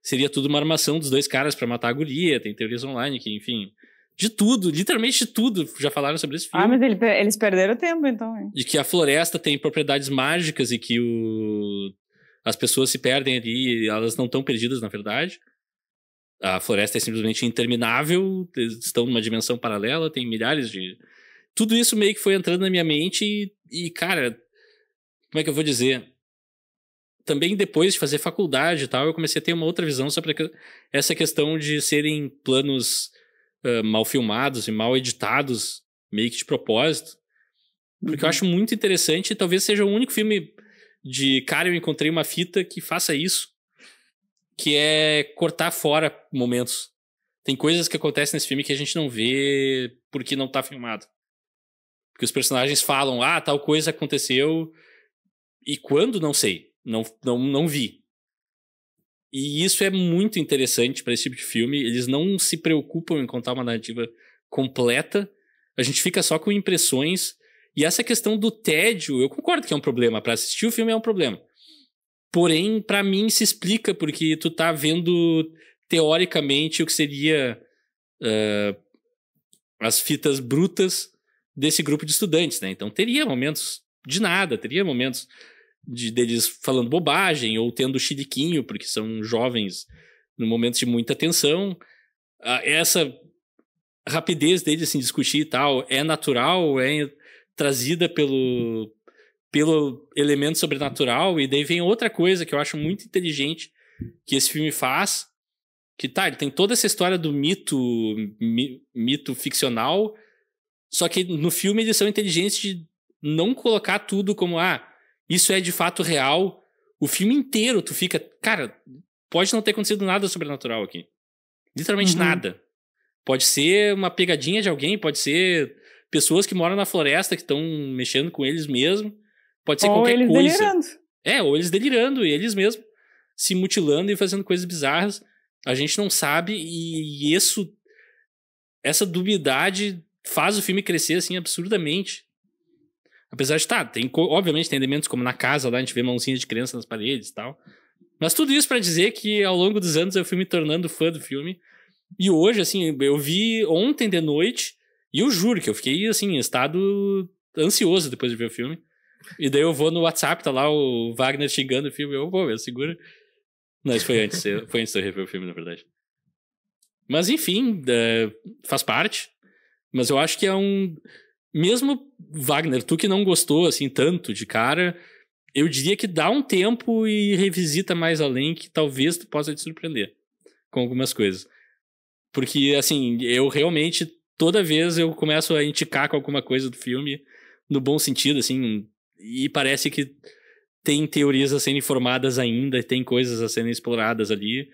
seria tudo uma armação dos 2 caras pra matar a guria, tem teorias online que, enfim, de tudo, literalmente de tudo, já falaram sobre esse filme.
Mas eles perderam tempo, então. Hein?
De que a floresta tem propriedades mágicas e que as pessoas se perdem ali, elas não estão perdidas, na verdade. A floresta é simplesmente interminável, eles estão numa dimensão paralela, tem milhares de... Tudo isso meio que foi entrando na minha mente e, cara, como é que eu vou dizer? Também depois de fazer faculdade e tal, eu comecei a ter uma outra visão sobre essa questão de serem planos mal filmados e mal editados, meio que de propósito. Porque eu acho muito interessante e talvez seja o único filme de cara eu encontrei uma fita que faça isso, que é cortar fora momentos. Tem coisas que acontecem nesse filme que a gente não vê porque não tá filmado. Porque os personagens falam, tal coisa aconteceu e quando, não sei. Não vi. E isso é muito interessante para esse tipo de filme. Eles não se preocupam em contar uma narrativa completa. A gente fica só com impressões. E essa questão do tédio, eu concordo que é um problema. Para assistir o filme é um problema. Porém, para mim se explica porque tu tá vendo teoricamente o que seria as fitas brutas desse grupo de estudantes, né? Então teria momentos de nada, teria momentos deles falando bobagem ou tendo chiliquinho, porque são jovens no momento de muita tensão. Essa rapidez deles assim, discutir e tal é natural, é trazida pelo elemento sobrenatural, e daí vem outra coisa que eu acho muito inteligente que esse filme faz, que ele tem toda essa história do mito ficcional, só que no filme eles são inteligentes de não colocar tudo como, isso é de fato real. O filme inteiro tu fica... Cara, pode não ter acontecido nada sobrenatural aqui. Literalmente nada. Pode ser uma pegadinha de alguém, pode ser pessoas que moram na floresta que estão mexendo com eles mesmo. Pode ser qualquer
eles
coisa.
Delirando.
Ou eles delirando, e eles mesmos se mutilando e fazendo coisas bizarras. A gente não sabe, e essa dubiedade faz o filme crescer, assim, absurdamente. Apesar de, obviamente tem elementos como na casa lá, a gente vê mãozinha de criança nas paredes e tal. Mas tudo isso pra dizer que ao longo dos anos eu fui me tornando fã do filme. E hoje, assim, eu vi ontem de noite, e eu juro que eu fiquei, assim, em estado ansioso depois de ver o filme. E daí eu vou no WhatsApp, tá lá o Wagner xingando o filme, eu seguro. Não, isso foi antes de eu rever o filme, na verdade. Mas enfim, faz parte. Mas eu acho que é mesmo, Wagner, tu que não gostou, assim, tanto de cara, eu diria que dá um tempo e revisita mais além, que talvez tu possa te surpreender com algumas coisas. Porque, assim, eu realmente, toda vez eu começo a indicar com alguma coisa do filme, no bom sentido, assim, e parece que tem teorias a serem formadas ainda, tem coisas a serem exploradas ali,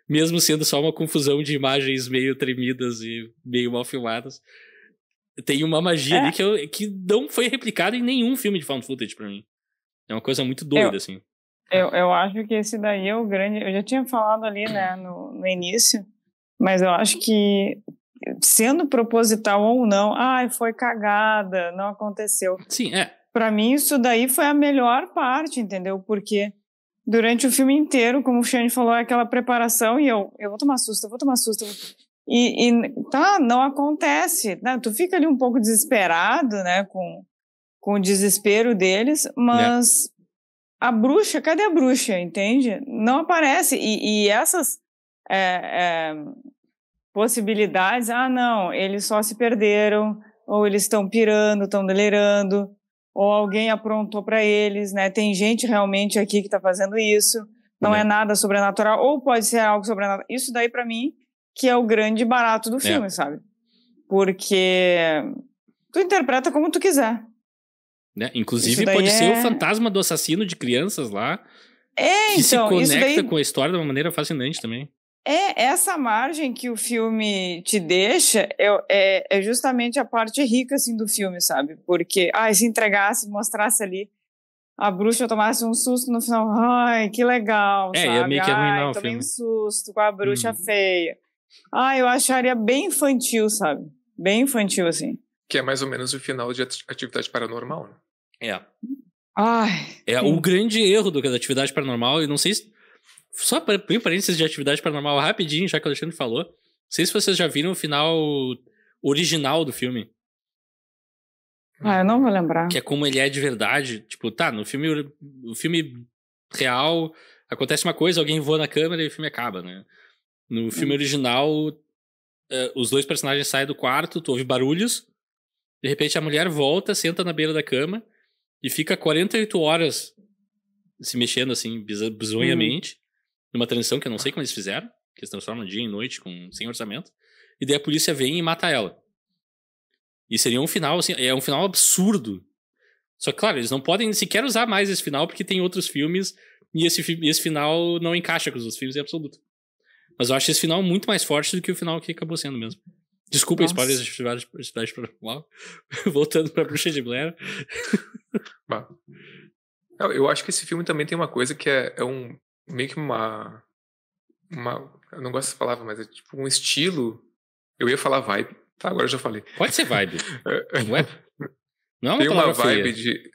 mesmo sendo só uma confusão de imagens meio tremidas e meio mal filmadas. Tem uma magia ali que não foi replicada em nenhum filme de found footage pra mim. É uma coisa muito doida, assim.
Eu acho que esse daí é o grande... Eu já tinha falado ali, né, no início, mas eu acho que, sendo proposital ou não, foi cagada, não aconteceu.
Sim,
Pra mim, isso daí foi a melhor parte, entendeu? Porque durante o filme inteiro, como o Shane falou, é aquela preparação e eu vou tomar susto, E não acontece, né? Tu fica ali um pouco desesperado, né, com o desespero deles, mas a bruxa, cadê a bruxa, entende? Não aparece, e essas possibilidades, não, eles só se perderam, ou eles estão pirando, estão delirando, ou alguém aprontou para eles, né? Tem gente realmente aqui que está fazendo isso, não é nada sobrenatural, ou pode ser algo sobrenatural. Isso daí, para mim, que é o grande barato do filme, sabe? Porque tu interpreta como tu quiser.
Inclusive pode ser o fantasma do assassino de crianças lá, que se conecta com a história de uma maneira fascinante também.
Essa margem que o filme te deixa é justamente a parte rica, assim, do filme, sabe? Porque, se entregasse, mostrasse ali, a bruxa tomasse um susto no final, que legal, sabe?
Ia meio que arruinar o
tomei
filme.
um susto com a bruxa feia. Eu acharia bem infantil, sabe? Bem infantil, assim.
Que é mais ou menos o final de Atividade Paranormal, né?
O grande erro da Atividade Paranormal, e não sei se... Só para parênteses de Atividade Paranormal rapidinho, já que o Alexandre falou. Não sei se vocês já viram o final original do filme.
Eu não vou lembrar.
Que é como ele é de verdade. Tipo, no filme real acontece uma coisa, alguém voa na câmera e o filme acaba, né? No filme original, os dois personagens saem do quarto, tu ouve barulhos, de repente a mulher volta, senta na beira da cama e fica 48 horas se mexendo assim, bizonhamente, numa transição que eu não sei como eles fizeram, que eles transformam dia em noite sem orçamento, e daí a polícia vem e mata ela. E seria um final, assim, é um final absurdo. Só que, claro, eles não podem sequer usar mais esse final, porque tem outros filmes, e esse final não encaixa com os outros filmes em absoluto. Mas eu acho esse final muito mais forte do que o final que acabou sendo mesmo. Desculpa spoilers de Atividade Paranormal. Voltando pra Bruxa de Blair.
Eu acho que esse filme também tem uma coisa que é meio que uma... Eu não gosto dessa palavra, mas é tipo um estilo... Eu ia falar vibe. Tá, agora eu já falei.
Pode ser vibe. Não é uma
tem uma
feia.
vibe de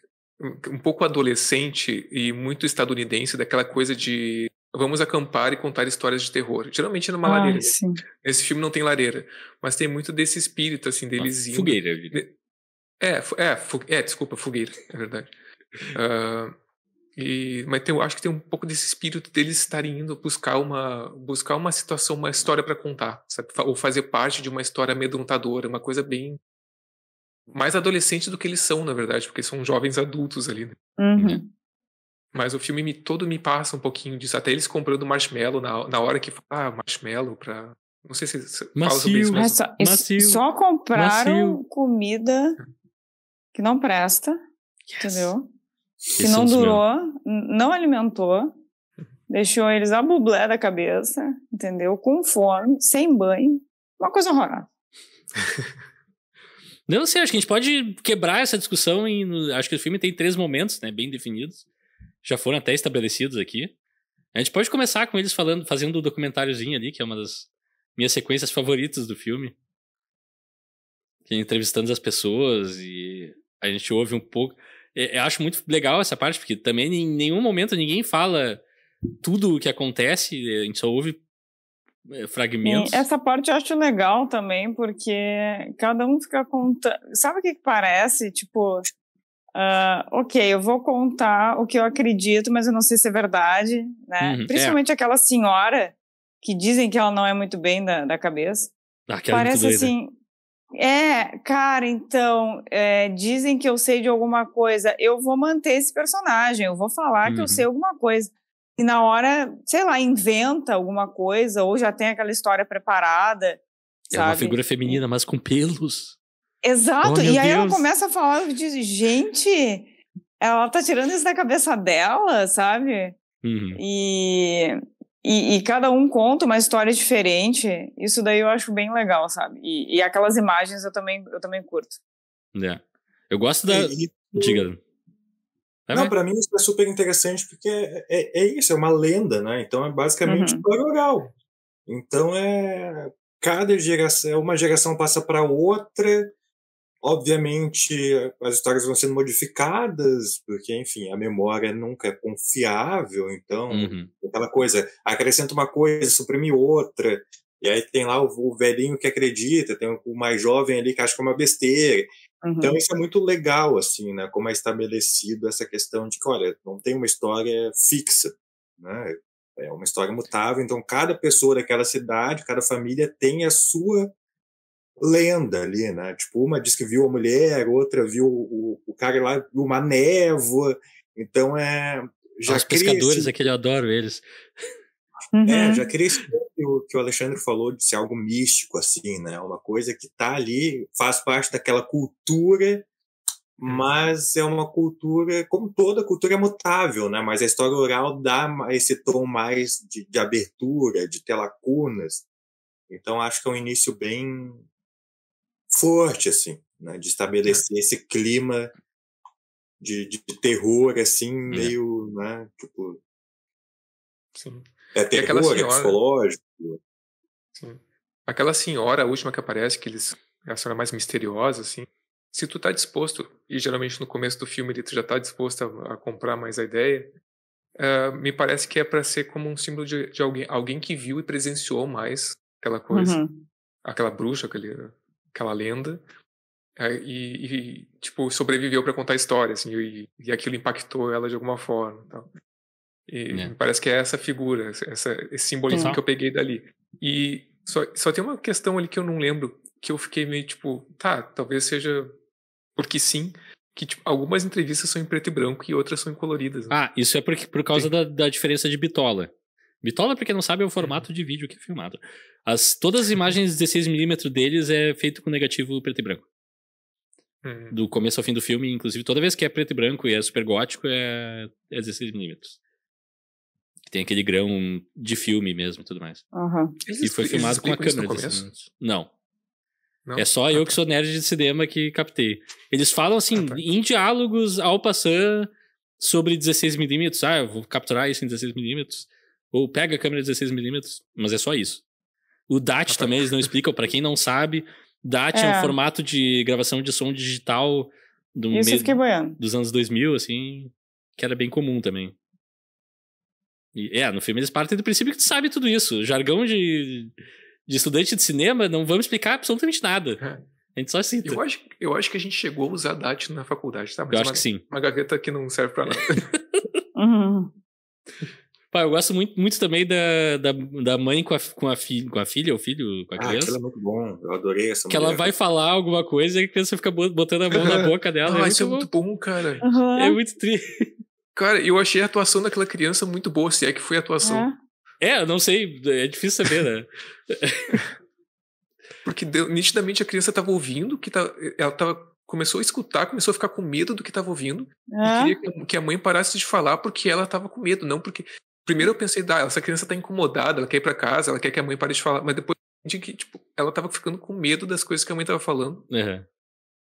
um pouco adolescente e muito estadunidense, daquela coisa de vamos acampar e contar histórias de terror. Geralmente numa lareira.
Sim.
Esse filme não tem lareira, mas tem muito desse espírito, assim, deles indo...
Fogueira.
Desculpa, fogueira, é verdade. Mas acho que tem um pouco desse espírito deles estarem indo buscar uma situação, uma história para contar, sabe? Ou fazer parte de uma história amedrontadora, uma coisa bem mais adolescente do que eles são, na verdade, porque são jovens adultos ali, né? Mas o filme todo me passa um pouquinho disso, até eles comprando marshmallow na hora que marshmallow pra... Não sei se fala sobre isso, mas...
Só compraram comida que não presta, entendeu? que não durou, não alimentou, deixou eles a bublé da cabeça, entendeu? Com fome, sem banho, uma coisa horrorosa.
Não sei, acho que a gente pode quebrar essa discussão acho que o filme tem 3 momentos, né, bem definidos. Já foram até estabelecidos aqui. A gente pode começar com eles fazendo o documentáriozinho ali, que é uma das minhas sequências favoritas do filme. Que é entrevistando as pessoas e a gente ouve um pouco. Eu acho muito legal essa parte, porque também em nenhum momento ninguém fala tudo o que acontece, a gente só ouve fragmentos.
Sim, essa parte eu acho legal também, porque cada um fica contando. Sabe o que parece? Tipo, ok, eu vou contar o que eu acredito, mas eu não sei se é verdade, né? Principalmente aquela senhora que dizem que ela não é muito bem da cabeça. Parece assim. Cara, então, dizem que eu sei de alguma coisa, eu vou manter esse personagem, eu vou falar que eu sei alguma coisa. E na hora, sei lá, inventa alguma coisa, ou já tem aquela história preparada, sabe?
É uma figura feminina, mas com pelos.
Exato, e aí ela começa a falar, diz, gente, ela tá tirando isso da cabeça dela, sabe? E cada um conta uma história diferente. Isso daí eu acho bem legal, sabe? E aquelas imagens eu também curto.
Eu gosto da... Diga.
Não, pra mim isso é super interessante, porque é isso, é uma lenda, né? Então é basicamente história oral. Então cada geração, uma geração passa para outra. Obviamente as histórias vão sendo modificadas, porque, enfim, a memória nunca é confiável, então aquela coisa, acrescenta uma coisa, suprime outra, e aí tem lá o velhinho que acredita, tem o mais jovem ali que acha que é uma besteira. Então isso é muito legal, assim, né, como é estabelecido essa questão de que, olha, não tem uma história fixa, né, é uma história mutável, então cada pessoa daquela cidade, cada família tem a sua lenda ali, né? Tipo, uma diz que viu a mulher, outra viu o cara lá, viu uma névoa. Então
os pescadores, aquele eu adoro eles.
Já cria esse que o Alexandre falou de ser algo místico, assim, né? Uma coisa que tá ali, faz parte daquela cultura, mas é uma cultura, como toda cultura, é mutável, né? Mas a história oral dá esse tom mais de abertura, de ter lacunas. Então acho que é um início bem forte, assim, né, de estabelecer esse clima de terror, assim, meio, né, tipo...
Sim.
Terror, senhora, psicológico.
Sim. Aquela senhora, a última que aparece, é a senhora mais misteriosa, assim, se tu tá disposto, e geralmente no começo do filme tu já tá disposto a comprar mais a ideia, me parece que é para ser como um símbolo de alguém que viu e presenciou mais aquela coisa, aquela bruxa, aquela lenda, e tipo, sobreviveu para contar a história, assim, e aquilo impactou ela de alguma forma. Então. E me parece que é essa figura, esse simbolismo que eu peguei dali. E só tem uma questão ali que eu não lembro, que eu fiquei meio tipo, talvez seja porque sim, que tipo, algumas entrevistas são em preto e branco e outras são em coloridas. Né?
Isso é por causa da diferença de bitola. Bitola, pra quem não sabe, é o formato de vídeo que é filmado. Todas as imagens 16mm deles é feito com negativo preto e branco. Do começo ao fim do filme, inclusive, toda vez que é preto e branco e é super gótico, é 16mm. Tem aquele grão de filme mesmo e tudo mais. E foi filmado com a câmera. Não. É só eu que sou nerd de cinema que captei. Eles falam assim, em diálogos ao passar sobre 16mm. Eu vou capturar isso em 16mm. Ou pega a câmera 16mm. Mas é só isso. O DAT também eles não explicam. Pra quem não sabe, DAT é um formato de gravação de som digital dos anos 2000, assim, que era bem comum também. E, no filme eles partem do princípio que tu sabe tudo isso. Jargão de estudante de cinema, não vamos explicar absolutamente nada. A gente só cita.
Eu acho que a gente chegou a usar DAT na faculdade, tá? Mas
eu acho que sim.
Uma gaveta que não serve pra nada.
Eu gosto muito também da mãe com a filha, ou filho, com a criança.
Aquilo é muito bom, eu adorei essa
mulher. Que ela vai falar alguma coisa e a criança fica botando a mão na boca dela.
Isso é muito bom, cara.
É muito triste.
Cara, eu achei a atuação daquela criança muito boa, se é que foi a atuação.
Eu não sei, é difícil saber, né?
Porque nitidamente a criança tava ouvindo, ela tava começou a escutar, começou a ficar com medo do que estava ouvindo.
É.
E queria que a mãe parasse de falar porque ela estava com medo, não porque... Primeiro eu pensei, essa criança tá incomodada, ela quer ir pra casa, ela quer que a mãe pare de falar. Mas depois eu entendi que, tipo, ela tava ficando com medo das coisas que a mãe tava falando.
Uhum.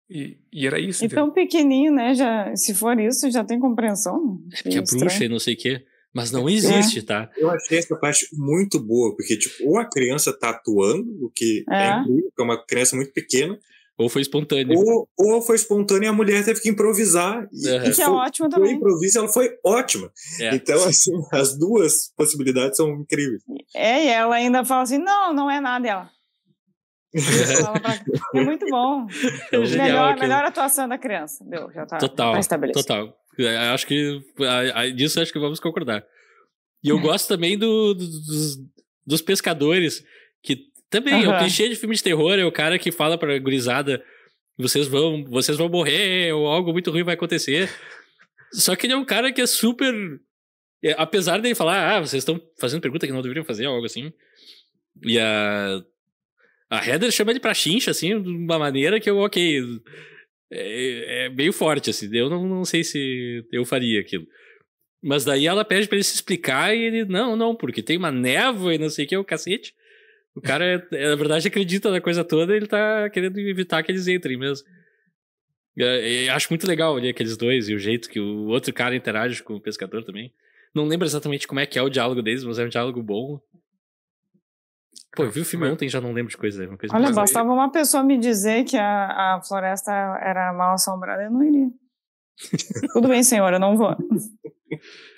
E era isso.
E tão pequenininho, né? Já, se for isso, já tem compreensão.
Que é bruxa e não sei o quê. Mas não existe, tá?
Eu achei essa parte muito boa, porque, tipo, ou a criança tá atuando, o que é incrível, porque é uma criança muito pequena,
ou foi espontâneo.
Ou foi espontâneo e a mulher teve que improvisar.
E que é ótimo também.
O improviso, ela foi ótima. Então, assim, as duas possibilidades são incríveis.
E ela ainda fala assim, não é nada, ela. É muito bom. Melhor atuação da criança. Deu, já tá estabelecido.
Total. Acho que disso acho que vamos concordar. E eu gosto também dos pescadores, que também é um clichê de filme de terror, é o cara que fala pra gurizada, vocês vão morrer, ou algo muito ruim vai acontecer. Só que ele é um cara que é super... Apesar dele falar, vocês estão fazendo pergunta que não deveriam fazer, ou algo assim. E a Heather chama ele pra chincha, assim, de uma maneira que é meio forte, assim. Eu não sei se eu faria aquilo. Mas daí ela pede pra ele se explicar e ele, não, porque tem uma névoa e não sei o que, o cacete. O cara, na verdade, acredita na coisa toda e ele tá querendo evitar que eles entrem mesmo. Eu acho muito legal ali aqueles dois e o jeito que o outro cara interage com o pescador também. Não lembro exatamente como é que é o diálogo deles, mas é um diálogo bom. Pô, eu vi o filme ontem e já não lembro de coisa.
Olha, bastava uma pessoa me dizer que a floresta era mal assombrada, eu não iria. Tudo bem, senhor, eu não vou.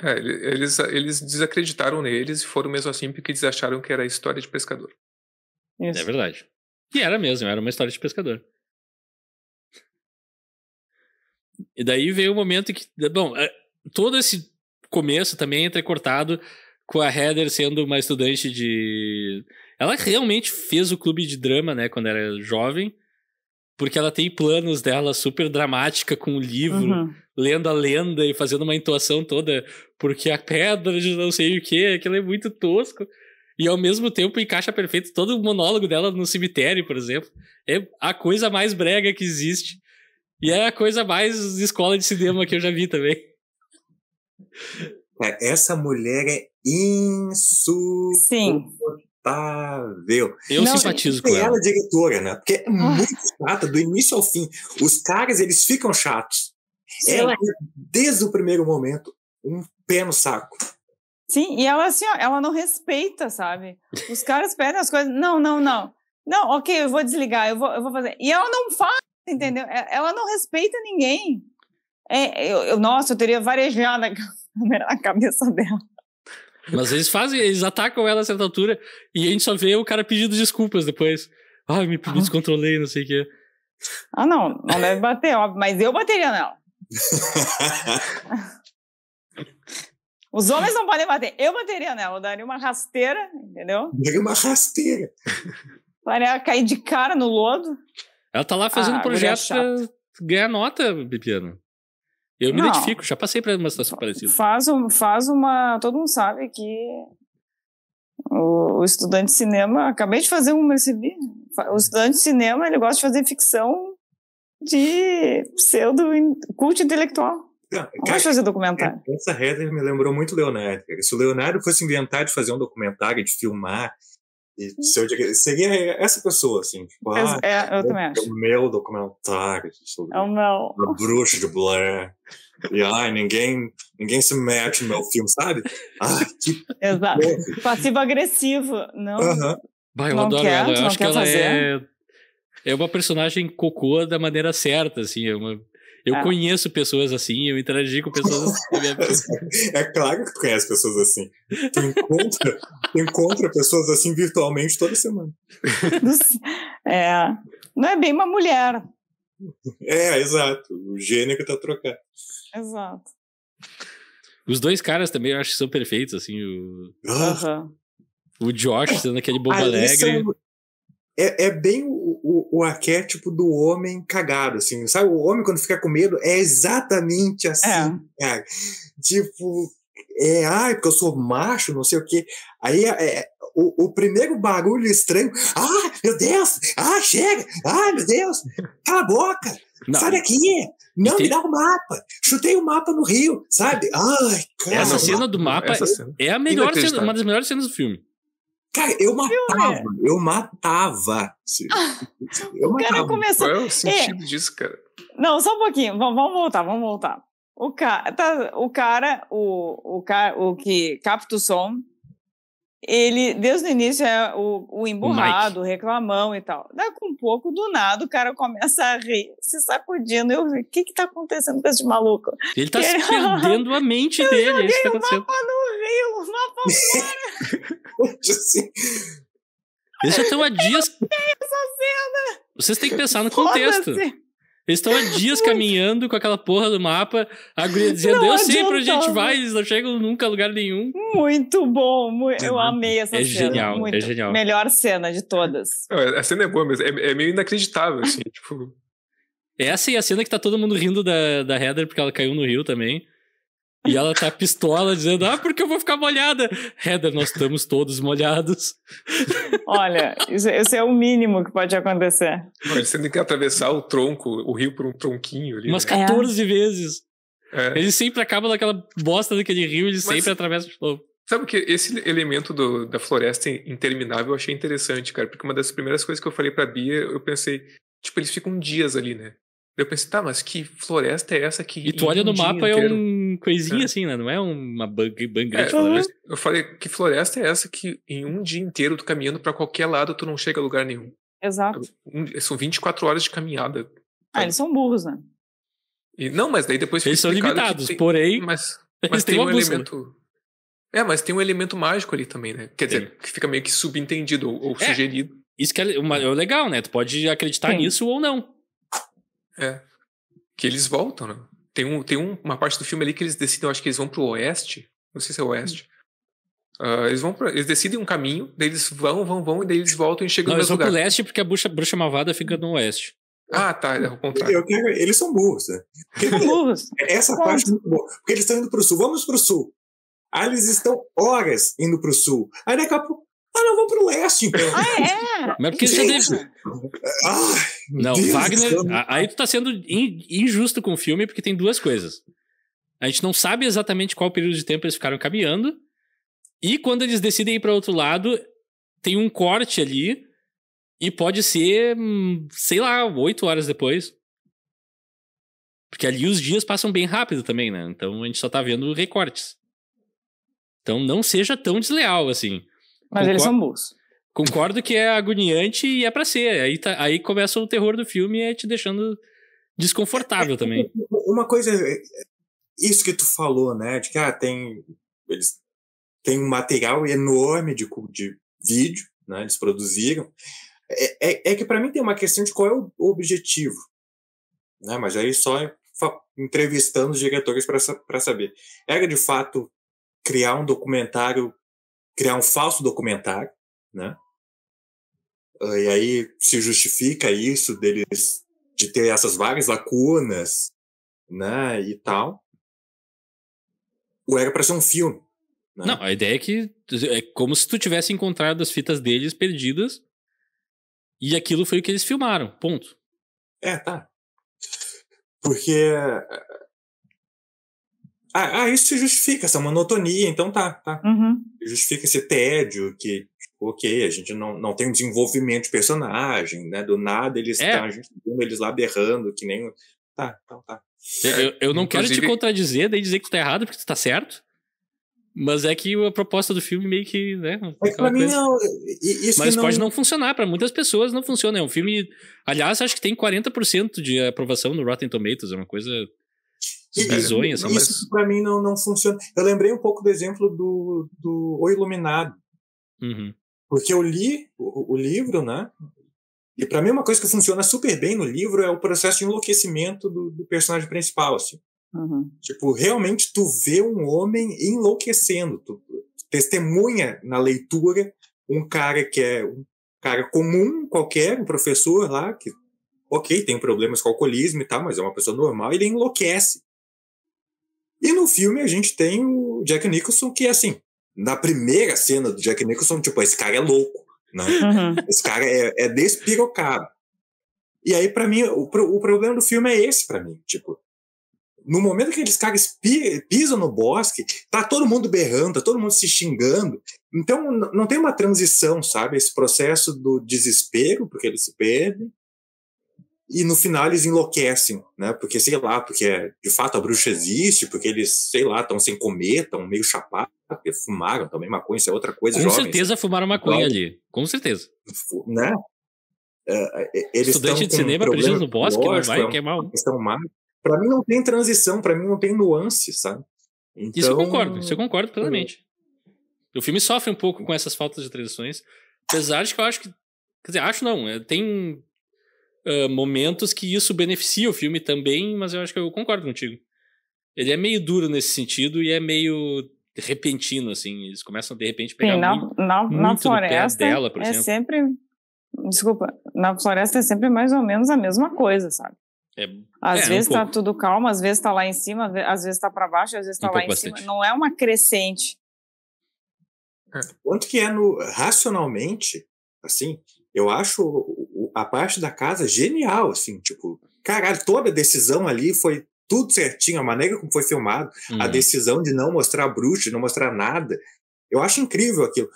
Eles desacreditaram neles e foram mesmo assim porque eles acharam que era história de pescador.
Isso. É verdade. E era mesmo, era uma história de pescador. E daí veio o momento que... Bom, todo esse começo também é entrecortado com a Heather sendo uma estudante de... Ela realmente fez o clube de drama, né, quando era jovem, porque ela tem planos dela super dramática com o livro, lendo a lenda e fazendo uma entoação toda, porque a pedra de não sei o que, aquilo é muito tosco. E ao mesmo tempo encaixa perfeito todo o monólogo dela no cemitério, por exemplo. É a coisa mais brega que existe. E é a coisa mais escola de cinema que eu já vi também.
Essa mulher é insuportável.
Eu simpatizo com ela.
Ela é diretora, né? Porque é muito chata, do início ao fim. Os caras, eles ficam chatos. Sim. Ela, desde o primeiro momento, um pé no saco.
Sim, e ela assim, ó, ela não respeita, sabe? Os caras pedem as coisas, não. Não, ok, eu vou desligar, eu vou fazer. E ela não faz, entendeu? Ela não respeita ninguém. Nossa, eu teria varejado a cabeça dela.
Mas eles atacam ela a certa altura e a gente só vê o cara pedindo desculpas depois. Me descontrolei, não sei o quê.
Não deve bater, óbvio, mas eu bateria nela. Os homens não podem bater, eu bateria nela, eu daria uma rasteira, entendeu?
Daria uma rasteira.
Faria ela cair de cara no lodo.
Ela tá lá fazendo um projeto pra ganhar nota, Bibiano. Eu me identifico, já passei por uma situação parecida.
Faz uma... Todo mundo sabe que o estudante de cinema... Acabei de fazer um recebi. O estudante de cinema, ele gosta de fazer ficção de culto intelectual. Não gosta de fazer documentário.
Essa Heather me lembrou muito Leonardo. Se o Leonardo fosse inventar de fazer um documentário, de filmar, seria essa pessoa, assim. Tipo,
eu também acho.
O meu documentário sobre
a
bruxa de Blair. E ninguém se mete no meu filme, sabe?
Exato. Passivo-agressivo. Não.
Eu adoro ela. Eu acho que ela é uma personagem cocô da maneira certa, assim. Eu conheço pessoas assim, eu interagi com pessoas assim.
É claro que tu conhece pessoas assim. Tu encontra pessoas assim virtualmente toda semana.
Não é bem uma mulher.
Exato. O gênero tá trocado.
Exato.
Os dois caras também eu acho que são perfeitos, assim. O Josh sendo aquele bobo alegre.
É bem o arquétipo do homem cagado, assim, sabe? O homem, quando fica com medo, é exatamente assim, cara. Tipo, porque eu sou macho, não sei o quê. Aí o primeiro barulho estranho, meu Deus, chega, meu Deus, cala a boca, sai daqui, não, me dá o mapa, chutei o mapa no rio, sabe? Ai, cara.
Essa cena do mapa é a melhor cena, uma das melhores cenas do filme.
Cara, eu matava.
O cara começou...
Qual é o sentido disso, cara?
Não, só um pouquinho, vamos voltar. O que capta o som, ele, desde o início, é o emburrado, o reclamão e tal. Daí, com um pouco, do nada, o cara começa a rir, se sacudindo. O que tá acontecendo com esse maluco?
Ele tá se perdendo a mente dele. É isso que tá acontecendo.
O mapa no rio, o mapa fora.
Eles já estão há dias...
Essa cena!
Vocês têm que pensar no contexto. Eles estão há dias caminhando com aquela porra do mapa, a guria dizendo, eu sei pra onde a gente vai, eles não chegam nunca a lugar nenhum.
Muito bom, eu amei essa cena.
Genial, é genial.
Melhor cena de todas.
A cena é boa, mas é meio inacreditável, assim, tipo...
Essa e a cena que tá todo mundo rindo da Heather porque ela caiu no rio também. E ela tá pistola dizendo, porque eu vou ficar molhada. Heather, nós estamos todos molhados.
Olha, esse é o mínimo que pode acontecer.
Você tem que atravessar o rio por um tronquinho ali.
Umas 14 vezes. Eles sempre acabam naquela bosta daquele rio, eles sempre atravessam de novo.
Sabe que esse elemento da floresta interminável eu achei interessante, cara, porque uma das primeiras coisas que eu falei pra Bia, eu pensei, tipo, eles ficam dias ali, né? Eu pensei, mas que floresta é essa que...
E tu olha no mapa, é um coisinha assim, né? Não é uma bangrete floresta.
Eu falei, que floresta é essa que em um dia inteiro tu caminhando pra qualquer lado tu não chega a lugar nenhum?
Exato.
São 24 horas de caminhada.
Eles são burros, né?
Não, mas daí depois...
Eles são limitados, porém...
Mas
eles
tem
têm
um
uma
elemento... mas tem um elemento mágico ali também, né? Quer dizer, que fica meio que subentendido ou sugerido.
Isso que é legal, né? Tu pode acreditar nisso ou não.
Que eles voltam, né? Tem uma parte do filme ali que eles decidem, eu acho que eles vão pro oeste. Não sei se é o oeste. Eles decidem um caminho, daí eles vão, e daí eles voltam e chegam no mesmo lugar.
Eles vão pro leste porque a bruxa malvada fica no oeste.
Tá, é o contrário.
Eles são burros, né?
Burros.
Essa parte é muito boa. Porque eles estão indo pro sul. Vamos pro sul. Aí eles estão horas indo pro sul. Aí daqui a pouco, não, vamos pro leste, então.
Mas porque você deve... Não,
Deus
Wagner...
Deus.
Aí tu tá sendo injusto com o filme, porque tem duas coisas. A gente não sabe exatamente qual período de tempo eles ficaram caminhando, e quando eles decidem ir pra outro lado, tem um corte ali, e pode ser, sei lá, 8 horas depois. Porque ali os dias passam bem rápido também, né? Então a gente só tá vendo recortes. Então não seja tão desleal, assim.
Mas eles são burros.
Concordo que é agoniante e é pra ser. Aí começa o terror do filme e é te deixando desconfortável também.
Uma coisa, isso que tu falou, né? De que eles têm um material enorme de vídeo, né? Eles produziram. É que pra mim tem uma questão de qual é o objetivo. Né? Mas aí só entrevistando os diretores pra saber. Era de fato criar um documentário, criar um falso documentário, né? E aí se justifica isso deles de ter essas várias lacunas, né, e tal. Ou era para ser um filme, né?
Não, a ideia é que é como se tu tivesse encontrado as fitas deles perdidas e aquilo foi o que eles filmaram, ponto.
Tá. Porque isso se justifica, essa monotonia, então tá.
Uhum.
Justifica esse tédio que, a gente não tem um desenvolvimento de personagem, né? Do nada a gente vendo eles lá berrando, que nem... Tá.
Eu não quero te contradizer, daí dizer que tu tá errado, porque tu tá certo, mas é que a proposta do filme meio que, né?
Pra mim não...
Mas pode não funcionar, pra muitas pessoas não funciona. É um filme... Aliás, acho que tem 40% de aprovação no Rotten Tomatoes, é uma coisa... bizonha, assim.
Isso pra mim não funciona. Eu lembrei um pouco do exemplo do O Iluminado.
Uhum.
Porque eu li o livro, né? E pra mim uma coisa que funciona super bem no livro é o processo de enlouquecimento do personagem principal, assim.
Uhum.
Tipo, realmente tu vê um homem enlouquecendo. Tu testemunha na leitura um cara que é um cara comum, qualquer, um professor lá, que, tem problemas com alcoolismo e tal, mas é uma pessoa normal, e ele enlouquece. E no filme a gente tem o Jack Nicholson, que assim, na primeira cena do Jack Nicholson, tipo, esse cara é louco, né? Esse cara é despirocado. E aí, pra mim, o problema do filme é esse, pra mim, tipo, no momento que aqueles caras pisam no bosque, tá todo mundo berrando, tá todo mundo se xingando. Então, não tem uma transição, sabe? Esse processo do desespero, porque eles se perdem, e no final eles enlouquecem, né? Porque, sei lá, porque de fato a bruxa existe, porque eles, sei lá, estão sem comer, estão meio chapados, porque fumaram também maconha, isso é outra coisa.
Com
jovens,
certeza fumaram maconha ali, com certeza.
Né? Eles
Estudante de cinema perdido no bosque, não vai queimar um.
Pra mim não tem transição, pra mim não tem nuance, sabe? Então...
Isso eu concordo plenamente. O filme sofre um pouco com essas faltas de transições, apesar de que eu acho que... Quer dizer, acho não, tem momentos que isso beneficia o filme também, mas eu acho que eu concordo contigo. Ele é meio duro nesse sentido e é meio repentino, assim. Eles começam, de repente, a pegar
na floresta
no pé dela, por exemplo.
Sempre... Desculpa, na floresta é sempre mais ou menos a mesma coisa, sabe? Às vezes tá tudo calmo, às vezes tá lá em cima, às vezes tá pra baixo, às vezes tá lá em cima. Não é uma crescente.
Quanto que racionalmente, assim, eu acho a parte da casa genial, assim, tipo, caralho, toda a decisão ali foi tudo certinho, a maneira como foi filmado, a decisão de não mostrar bruxa, de não mostrar nada, eu acho incrível aquilo.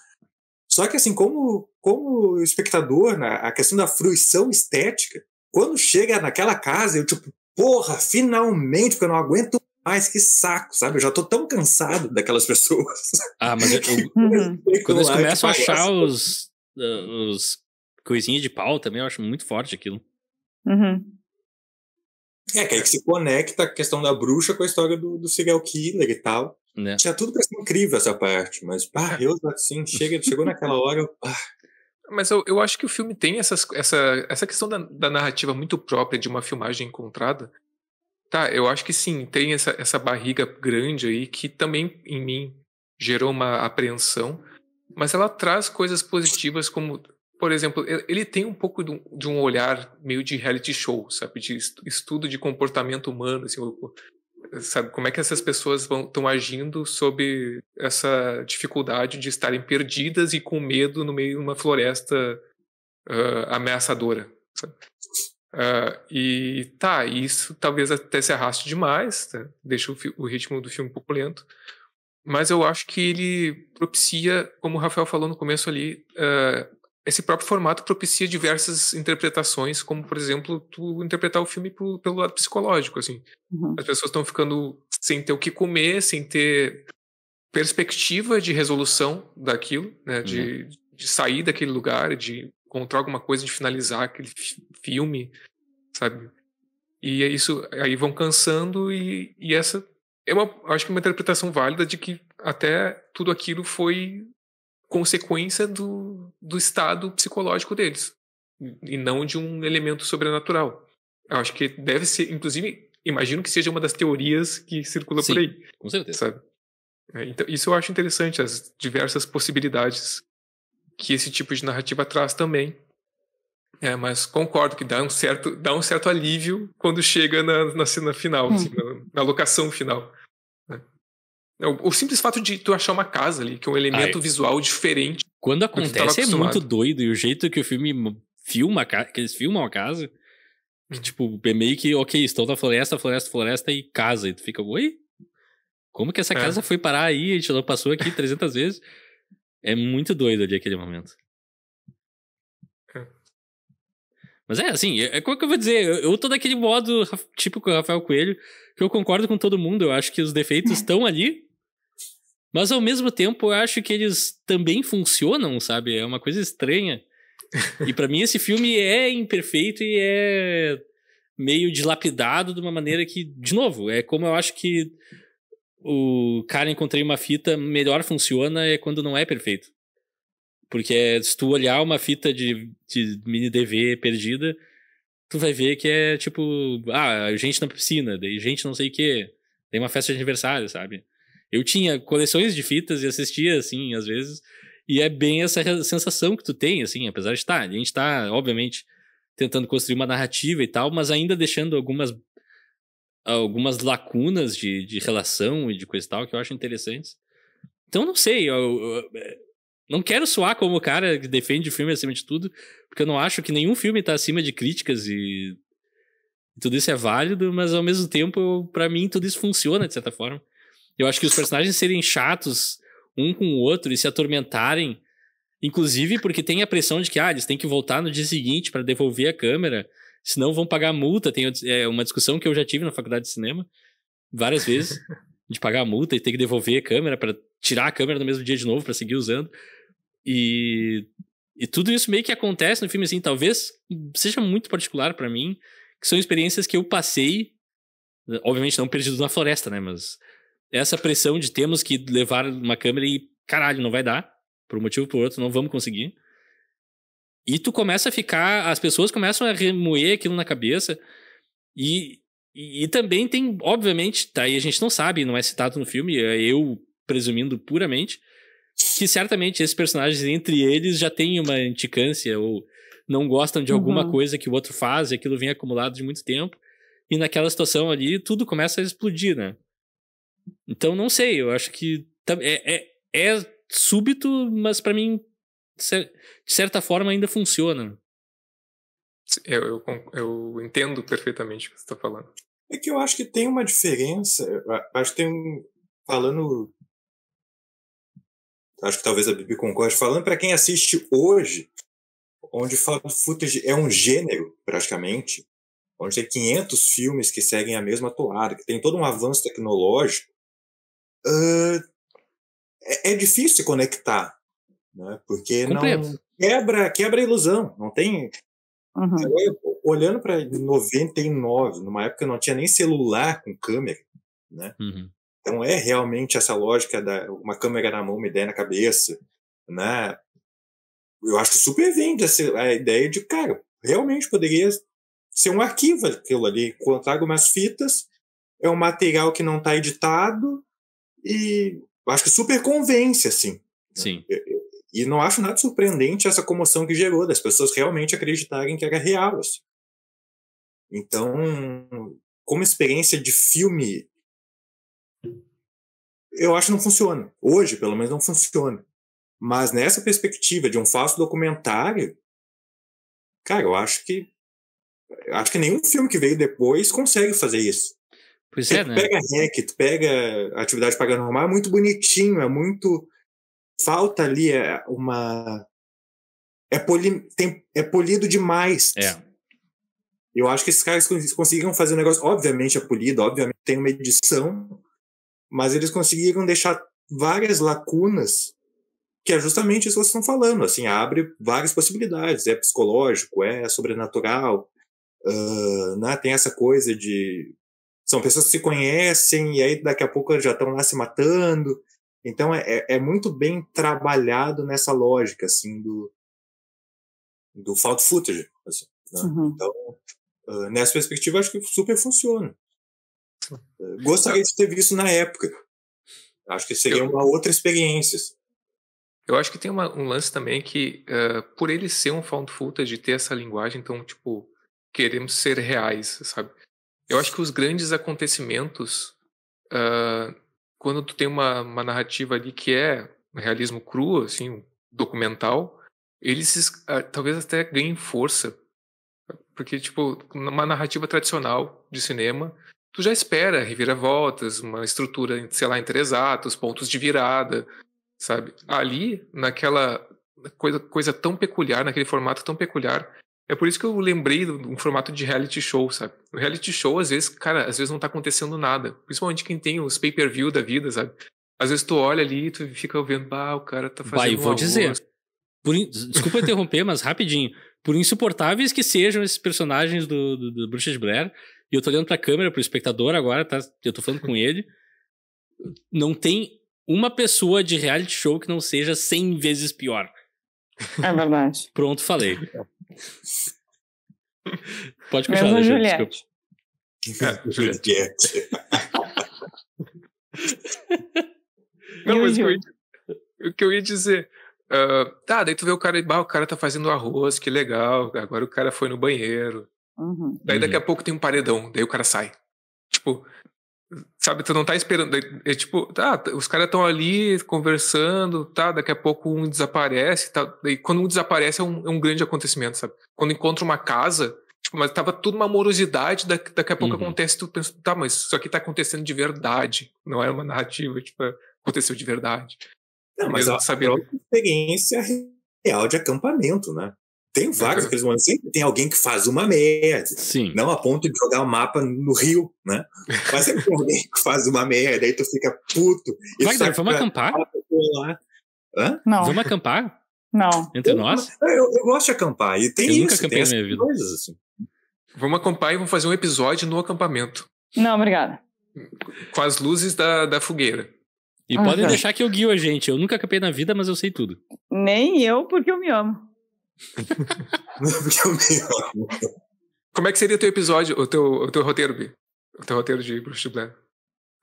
Só que, assim, como espectador, a questão da fruição estética, quando chega naquela casa, eu tipo, porra, finalmente, porque eu não aguento mais, que saco, sabe? Eu já tô tão cansado daquelas pessoas.
Mas quando eles começam a achar os coisinhas de pau também, eu acho muito forte aquilo.
Que aí que se conecta a questão da bruxa com a história do serial killer e tal. Né? Tinha tudo pra ser incrível essa parte, mas, eu assim, chegou naquela hora,
Mas eu acho que o filme tem essa questão da narrativa muito própria de uma filmagem encontrada. Tá, eu acho que sim, tem essa barriga grande aí que também, em mim, gerou uma apreensão, mas ela traz coisas positivas como, por exemplo, ele tem um pouco de um olhar meio de reality show, sabe, de estudo de comportamento humano, assim, sabe, como é que essas pessoas estão agindo sob essa dificuldade de estarem perdidas e com medo no meio de uma floresta ameaçadora, sabe? Isso talvez até se arraste demais, tá? Deixa o ritmo do filme um pouco lento, mas eu acho que ele propicia, como o Rafael falou no começo ali, esse próprio formato propicia diversas interpretações, como, por exemplo, tu interpretar o filme pelo lado psicológico, assim. As pessoas estão ficando sem ter o que comer, sem ter perspectiva de resolução daquilo, né, de sair daquele lugar, de encontrar alguma coisa, de finalizar aquele filme, sabe? E é isso, aí vão cansando e essa acho que é uma interpretação válida de que até tudo aquilo foi consequência do estado psicológico deles e não de um elemento sobrenatural. Eu acho que deve ser, inclusive, imagino que seja uma das teorias que circula por aí.
Com certeza.
Sabe? Então, isso eu acho interessante, as diversas possibilidades que esse tipo de narrativa traz também. Mas concordo que dá um certo alívio quando chega na cena final, assim, na locação final. Né? O simples fato de tu achar uma casa ali, que é um elemento visual diferente.
Quando acontece é muito doido, e o jeito que o filme filma, que eles filmam a casa, que, tipo, é meio que, ok, estão na floresta e casa, e tu fica, oi? Como que essa casa foi parar aí? A gente não passou aqui 300 vezes. É muito doido ali aquele momento. Mas assim, como que eu vou dizer? Eu tô daquele modo típico Rafael Coelho, que eu concordo com todo mundo, eu acho que os defeitos estão ali, mas ao mesmo tempo eu acho que eles também funcionam, sabe? É uma coisa estranha. E pra mim esse filme é imperfeito e é meio dilapidado de uma maneira que, de novo, é como eu acho que o cara encontrei uma fita melhor funciona é quando não é perfeito. Porque se tu olhar uma fita de mini DV perdida, tu vai ver que é tipo, gente na piscina, daí gente não sei o que, tem uma festa de aniversário, sabe? Eu tinha coleções de fitas e assistia, assim, às vezes, e é bem essa sensação que tu tem, assim, apesar de a gente tá, obviamente, tentando construir uma narrativa e tal, mas ainda deixando algumas algumas lacunas de relação e de coisa e tal que eu acho interessantes. Então, não sei, eu não quero soar como o cara que defende o filme acima de tudo, porque eu não acho que nenhum filme tá acima de críticas e tudo isso é válido, mas ao mesmo tempo, pra mim, tudo isso funciona de certa forma. Eu acho que os personagens serem chatos um com o outro e se atormentarem, inclusive porque tem a pressão de que eles têm que voltar no dia seguinte pra devolver a câmera, senão vão pagar multa. Tem uma discussão que eu já tive na faculdade de cinema várias vezes, de pagar a multa e ter que devolver a câmera pra tirar a câmera no mesmo dia de novo pra seguir usando. E tudo isso meio que acontece no filme, assim, talvez seja muito particular pra mim, que são experiências que eu passei, obviamente não perdido na floresta, né, mas essa pressão de temos que levar uma câmera e, caralho, não vai dar, por um motivo ou por outro, não vamos conseguir. E tu começa a ficar, as pessoas começam a remoer aquilo na cabeça, e também tem, obviamente, tá aí a gente não sabe, não é citado no filme, é eu presumindo puramente, que certamente esses personagens, entre eles, já têm uma implicância ou não gostam de alguma coisa que o outro faz e aquilo vem acumulado de muito tempo. E naquela situação ali, tudo começa a explodir, né? Então, não sei, eu acho que é súbito, mas pra mim, de certa forma, ainda funciona.
Eu entendo perfeitamente o que você tá falando.
É que eu acho que tem uma diferença, acho que falando... Acho que talvez a Bibi concorde. Falando para quem assiste hoje, onde found footage é um gênero, praticamente, onde tem 500 filmes que seguem a mesma toada, que tem todo um avanço tecnológico, é difícil se conectar, né? Porque não quebra a ilusão. Não tem... Olhando para 99, numa época que não tinha nem celular com câmera, né? Então é realmente essa lógica da uma câmera na mão, uma ideia na cabeça, né? Eu acho que super vende a ideia de, cara, realmente poderia ser um arquivo aquilo ali. Encontrar algumas fitas, é um material que não está editado e acho que super convence, assim.
Sim.
E não acho nada surpreendente essa comoção que gerou, das pessoas realmente acreditarem que era real, assim. Então, como experiência de filme, eu acho que não funciona. Hoje, pelo menos, não funciona. Mas nessa perspectiva de um falso documentário, cara, eu acho que nenhum filme que veio depois consegue fazer isso.
Pois
Você
né?
pega REC, tu pega Atividade Paranormal, é muito bonitinho, é muito... Falta ali é polido demais. Eu acho que esses caras conseguiram fazer um negócio, obviamente é polido, obviamente tem uma edição, mas eles conseguiram deixar várias lacunas, que é justamente isso que vocês estão falando, assim, abre várias possibilidades, é psicológico, é sobrenatural, né? Tem essa coisa de... São pessoas que se conhecem e aí daqui a pouco já estão lá se matando. Então é muito bem trabalhado nessa lógica, assim, do found footage, assim, né? Então, nessa perspectiva, acho que super funciona. Gostaria de ter visto na época. Acho que seria uma outra experiência.
Eu acho que tem um lance também que, por ele ser um found footage, ter essa linguagem, então, tipo, queremos ser reais, sabe? Eu acho que os grandes acontecimentos, quando tu tem uma narrativa ali que é um realismo cru, assim, um documental, eles talvez até ganhem força. Porque, tipo, numa narrativa tradicional de cinema, tu já espera reviravoltas, uma estrutura, sei lá, em 3 atos, pontos de virada, sabe? Ali, naquela coisa tão peculiar, naquele formato tão peculiar, é por isso que eu lembrei de um formato de reality show, sabe? O reality show, às vezes, cara, às vezes não tá acontecendo nada. Principalmente quem tem os pay-per-view da vida, sabe? Às vezes tu olha ali e tu fica vendo, o cara tá fazendo
vou dizer. Desculpa interromper, mas rapidinho. Por insuportáveis que sejam esses personagens do Bruxa de Blair, e eu tô olhando pra câmera, pro espectador agora, tá? Eu tô falando com ele. Não tem uma pessoa de reality show que não seja 100 vezes pior.
É verdade.
Pronto, falei. Pode continuar,
Mesmo
Juliette.
Juliette.
Não, mas o que eu ia dizer... daí tu vê o cara tá fazendo arroz, que legal, agora o cara foi no banheiro. Daí daqui a pouco tem um paredão, daí o cara sai. tipo, sabe, tu não tá esperando. É tipo, tá, os caras estão ali conversando, tá, daqui a pouco um desaparece, tá, daí quando um desaparece é um grande acontecimento, sabe? Quando encontra uma casa, tipo, mas tava tudo uma morosidade, daqui a pouco acontece, tu pensa, tá, mas isso aqui tá acontecendo de verdade, não é uma narrativa, tipo, aconteceu de verdade.
Não, mas a própria experiência real de acampamento, né? Tem vários aqueles momentos. Sempre tem alguém que faz uma merda.
Sim.
Não a ponto de jogar o mapa no rio, né? Mas sempre tem alguém que faz uma merda, aí tu fica puto.
Wagner, vamos acampar?
Hã?
Não.
Vamos acampar?
Não.
Entre nós?
Eu gosto de acampar. E tem
eu
isso,
nunca acampei
tem
na minha vida.
coisas assim.
Vamos acampar e vamos fazer um episódio no acampamento.
Não, obrigada.
Com as luzes da fogueira.
E podem deixar que eu guio a gente. Eu nunca acampei na vida, mas eu sei tudo.
Nem eu, porque eu me amo.
Como é que seria o teu episódio, o teu roteiro, Bi? O teu roteiro de Bruxa de Blair?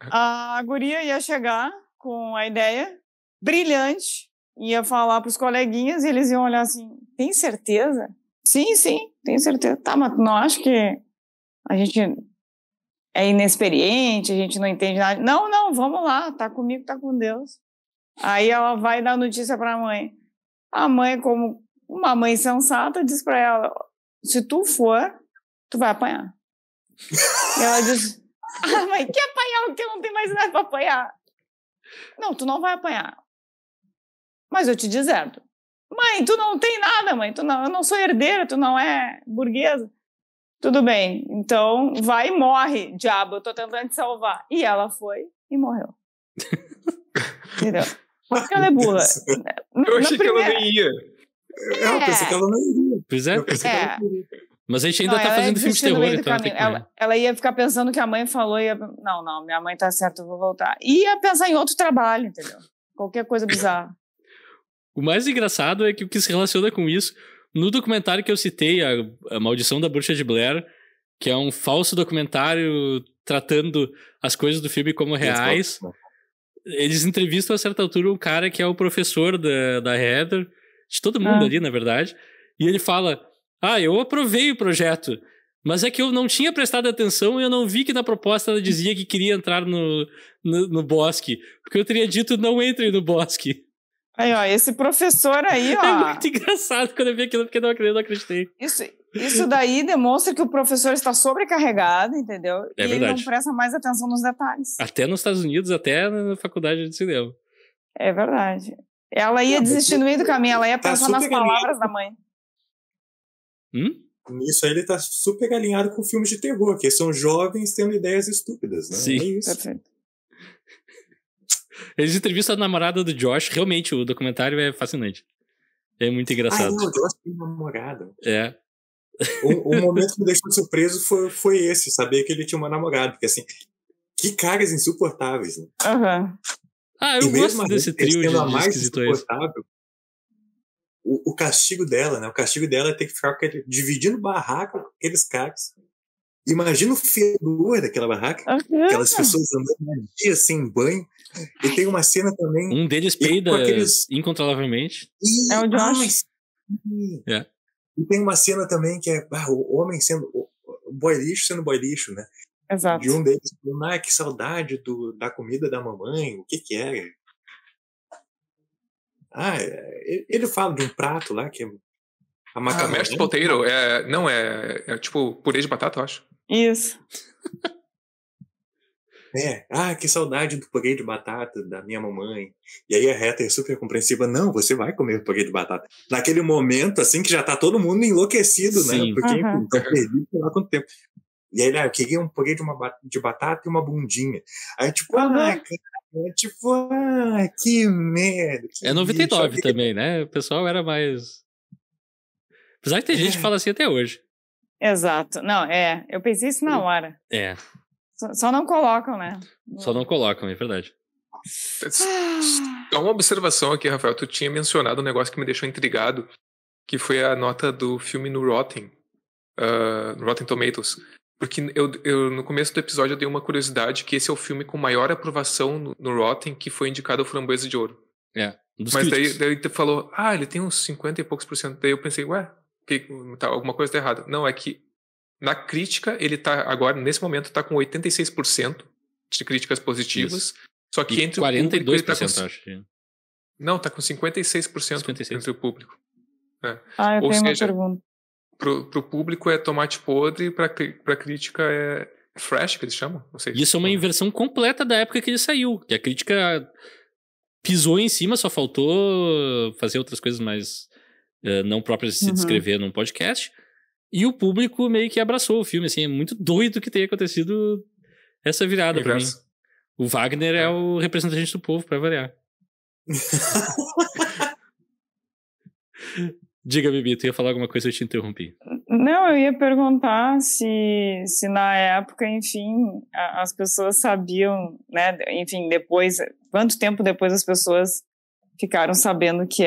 A guria ia chegar com a ideia brilhante, ia falar pros coleguinhas e eles iam olhar assim, tem certeza? Sim, tenho certeza. Tá, mas não acho que a gente é inexperiente, a gente não entende nada. Não, vamos lá, tá comigo, tá com Deus. Aí ela vai dar notícia pra mãe. A mãe, como uma mãe sensata, diz pra ela, se tu for, tu vai apanhar. E ela diz, mãe, que apanhar o que? Eu não tenho mais nada pra apanhar. Não, tu não vai apanhar. Mas eu te deserto. Mãe, tu não tem nada, mãe. Eu não sou herdeira, tu não é burguesa. Tudo bem, então vai e morre, diabo, eu tô tentando te salvar. E ela foi e morreu. Entendeu? Porque ela é burra.
Eu achei que ela não ia.
Eu pensei que ela não iria.
Pois é. Mas a gente ainda tá fazendo filme de terror, então.
Ela ia ficar pensando que a mãe falou, não, minha mãe tá certa, eu vou voltar. E ia pensar em outro trabalho, entendeu? Qualquer coisa bizarra.
O mais engraçado é que o que se relaciona com isso, no documentário que eu citei, a Maldição da Bruxa de Blair, que é um falso documentário tratando as coisas do filme como reais, eles entrevistam a certa altura um cara que é o professor da Heather, de todo mundo ali, na verdade, e ele fala, eu aprovei o projeto, mas é que eu não tinha prestado atenção e eu não vi que na proposta ela dizia que queria entrar no bosque, porque eu teria dito não entre no bosque.
Aí, ó, esse professor aí, ó...
É muito engraçado quando eu vi aquilo, porque eu não acreditei.
Isso daí demonstra que o professor está sobrecarregado, entendeu?
É
e
verdade.
ele não presta mais atenção nos detalhes.
Até nos Estados Unidos, até na faculdade de cinema.
É verdade. Ela ia desistir no meio do caminho, ela ia pensar nas palavras da mãe.
Nisso aí ele tá super alinhado com filmes de terror, que são jovens tendo ideias estúpidas, né?
Sim.
É isso.
Perfeito.
Eles entrevistam a namorada do Josh. Realmente, o documentário é fascinante. É muito engraçado.
O Josh tem namorada.
É.
O momento que me deixou surpreso foi esse, saber que ele tinha uma namorada. Porque assim, que caras insuportáveis, né?
Eu gosto desse trio de
mais
esquisitões.
insuportável. O castigo dela, né? O castigo dela é ter que ficar dividindo barraca com aqueles caras. Imagina o fedor daquela barraca. Aquelas pessoas andando um dia sem banho. E tem uma cena também...
Um deles peida incontrolavelmente.
É o Josh.
É.
E tem uma cena também que é o homem sendo... O boy lixo sendo boy lixo, né?
Exato.
De um deles falando, que saudade da comida da mamãe. O que é? Ele fala de um prato lá que é... A macarrão.
Mashed potato é tipo purê de batata, eu acho.
Isso.
Que saudade do purê de batata da minha mamãe. E aí a Heather é super compreensiva. Não, você vai comer purê de batata. Naquele momento, assim, que já tá todo mundo enlouquecido,
Sim.
né? Porque tá perdido sei lá quanto tempo. E aí, eu queria um purê de batata e uma bundinha. Aí, tipo, cara, que merda. Que
99
lixo.
também, né? O pessoal era mais... Apesar que tem gente que fala assim até hoje.
Exato. Não, eu pensei isso na hora.
É.
Só não colocam, né?
Só não colocam, é verdade.
Só uma observação aqui, Rafael. Tu tinha mencionado um negócio que me deixou intrigado, que foi a nota do filme no Rotten Tomatoes. Porque eu no começo do episódio eu dei uma curiosidade que esse é o filme com maior aprovação no Rotten que foi indicado ao Framboesa de Ouro. Mas daí tu falou, ele tem uns 50 e poucos %. Daí eu pensei, alguma coisa tá errada. Não, é que Na crítica, ele tá agora, nesse momento, tá com 86% de críticas positivas.
Isso.
Só que
E
entre
42%,
o público, ele tá com...
acho.
Não, tá com 56%,
56.
entre o público.
Eu
Ou
tenho
seja,
uma pergunta.
Pro público é tomate podre, pra crítica é fresh, que eles chamam? Não sei.
Isso é uma inversão completa da época que ele saiu. Que a crítica pisou em cima, só faltou fazer outras coisas mais não próprias de se descrever num podcast. E o público meio que abraçou o filme. Assim, é muito doido que tenha acontecido essa virada pra mim. O Wagner é o representante do povo, pra variar. Diga, Bibi, tu ia falar alguma coisa, eu te interrompi.
Não, eu ia perguntar se na época, enfim, as pessoas sabiam, né, enfim, depois, quanto tempo depois as pessoas ficaram sabendo que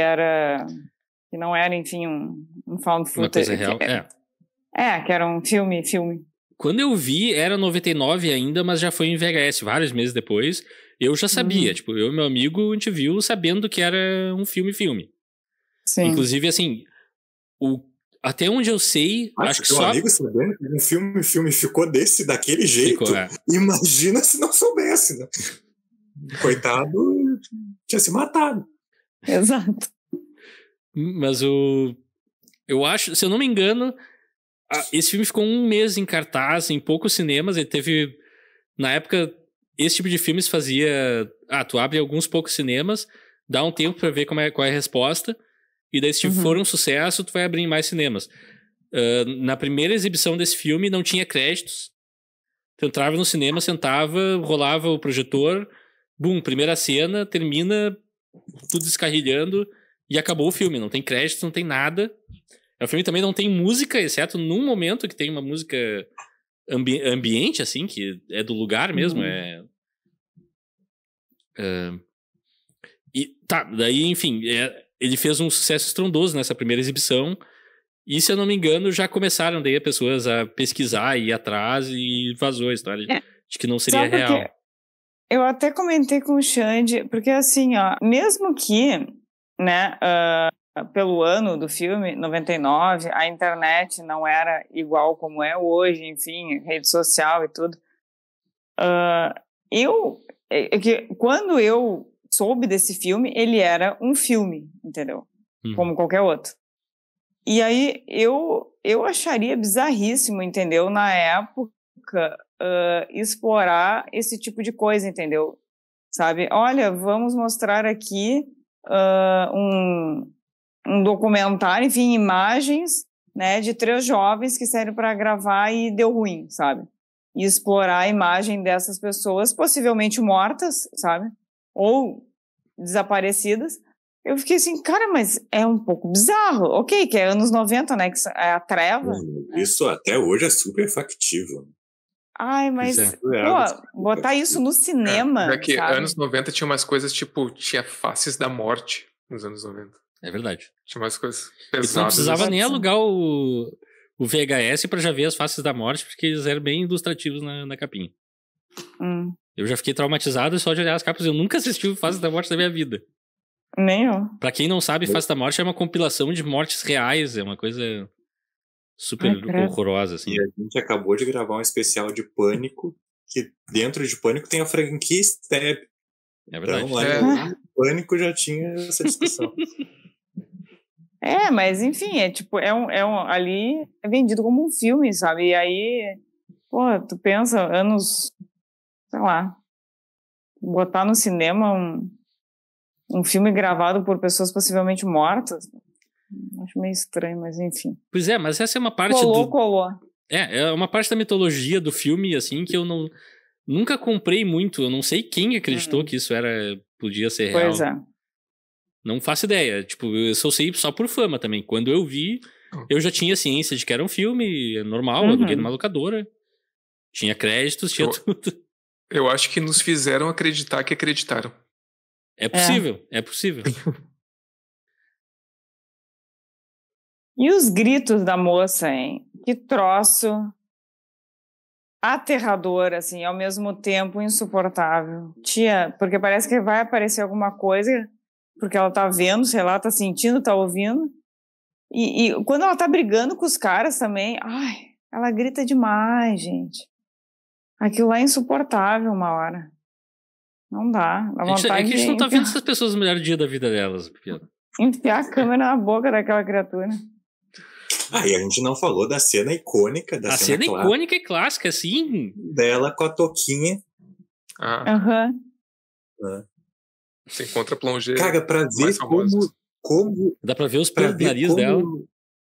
não era, enfim, um found footage.
Uma coisa real,
que era um filme.
Quando eu vi, era 99 ainda, mas já foi em VHS, vários meses depois. Eu já sabia, tipo, eu e meu amigo, a gente viu sabendo que era um filme.
Sim.
Inclusive, assim, até onde eu sei, acho que
só... amigo sabendo que um filme ficou daquele jeito, imagina se não soubesse, né? Coitado, tinha se matado.
Exato.
Mas eu acho, se eu não me engano, esse filme ficou 1 mês em cartaz, em poucos cinemas. Ele teve, na época, esse tipo de filmes fazia... tu abre alguns poucos cinemas, dá um tempo pra ver qual é a resposta, e daí se for um sucesso, tu vai abrir em mais cinemas. Na primeira exibição desse filme, não tinha créditos. Tu entrava no cinema, sentava, rolava o projetor, primeira cena, termina, tudo descarrilhando, e acabou o filme. Não tem créditos, não tem nada. O filme também não tem música, exceto num momento que tem uma música ambiente, assim, que é do lugar mesmo. Daí, enfim, ele fez um sucesso estrondoso nessa primeira exibição. E, se eu não me engano, já começaram daí as pessoas a pesquisar, ir atrás, e vazou a história de que não seria real.
Eu até comentei com o Xande, porque assim, mesmo que, né, pelo ano do filme, 99, a internet não era igual como é hoje, enfim, rede social e tudo. Quando eu soube desse filme, ele era um filme, entendeu? Como qualquer outro. E aí eu acharia bizarríssimo, entendeu? Na época, explorar esse tipo de coisa, entendeu? Sabe? Olha, vamos mostrar aqui um documentário, enfim, imagens, né, de 3 jovens que saíram para gravar e deu ruim, sabe? E explorar a imagem dessas pessoas, possivelmente mortas, sabe? Ou desaparecidas. Eu fiquei assim, cara, mas é um pouco bizarro. Ok, que é anos 90, né, que é a treva.
Isso até hoje é super factível.
Ai, mas, botar isso no cinema,
Daqui,
sabe?
Anos 90 tinha umas coisas, tipo, tinha Faces da Morte nos anos 90.
É verdade.
Tinha umas coisas
E
pesadas.
tu não precisava nem alugar o VHS pra já ver as Faces da Morte, porque eles eram bem ilustrativos na capinha. Eu já fiquei traumatizado só de olhar as capas. Eu nunca assisti o Faces da Morte da minha vida.
Nem eu.
Pra quem não sabe, Faces da Morte é uma compilação de mortes reais. É uma coisa super horrorosa, assim.
E a gente acabou de gravar um especial de Pânico, que dentro de Pânico tem a franquia Stab.
É verdade.
Então, lá no Pânico já tinha essa discussão.
Mas enfim, ali é vendido como um filme, sabe? E aí, tu pensa, anos, sei lá, botar no cinema um filme gravado por pessoas possivelmente mortas, acho meio estranho, mas enfim.
Pois é, mas essa é uma parte
colou.
É uma parte da mitologia do filme, assim, que eu nunca comprei muito. Eu não sei quem acreditou que isso podia ser real.
Pois é.
Não faço ideia. Tipo, eu só sei só por fama também. Quando eu vi, eu já tinha ciência de que era um filme normal, aluguei numa locadora. Tinha créditos, tinha tudo.
Eu acho que nos fizeram acreditar que acreditaram.
É possível, é possível.
E os gritos da moça, hein? Que troço aterrador, assim, ao mesmo tempo insuportável. Porque parece que vai aparecer alguma coisa, porque ela tá vendo, sei lá, tá sentindo, tá ouvindo. E quando ela tá brigando com os caras também, Ela grita demais, gente. Aquilo lá é insuportável uma hora. Não dá. Dá vontade
É que a gente não tá
de
vendo essas pessoas no melhor dia da vida delas, Pedro.
enfiar a câmera na boca daquela criatura.
E a gente não falou da cena icônica, da
A cena icônica e clássica, assim.
dela com a touquinha.
Aham.
Você encontra a plongée.
Cara, pra ver
mais famosa.
como
Dá pra ver os pelos do nariz dela.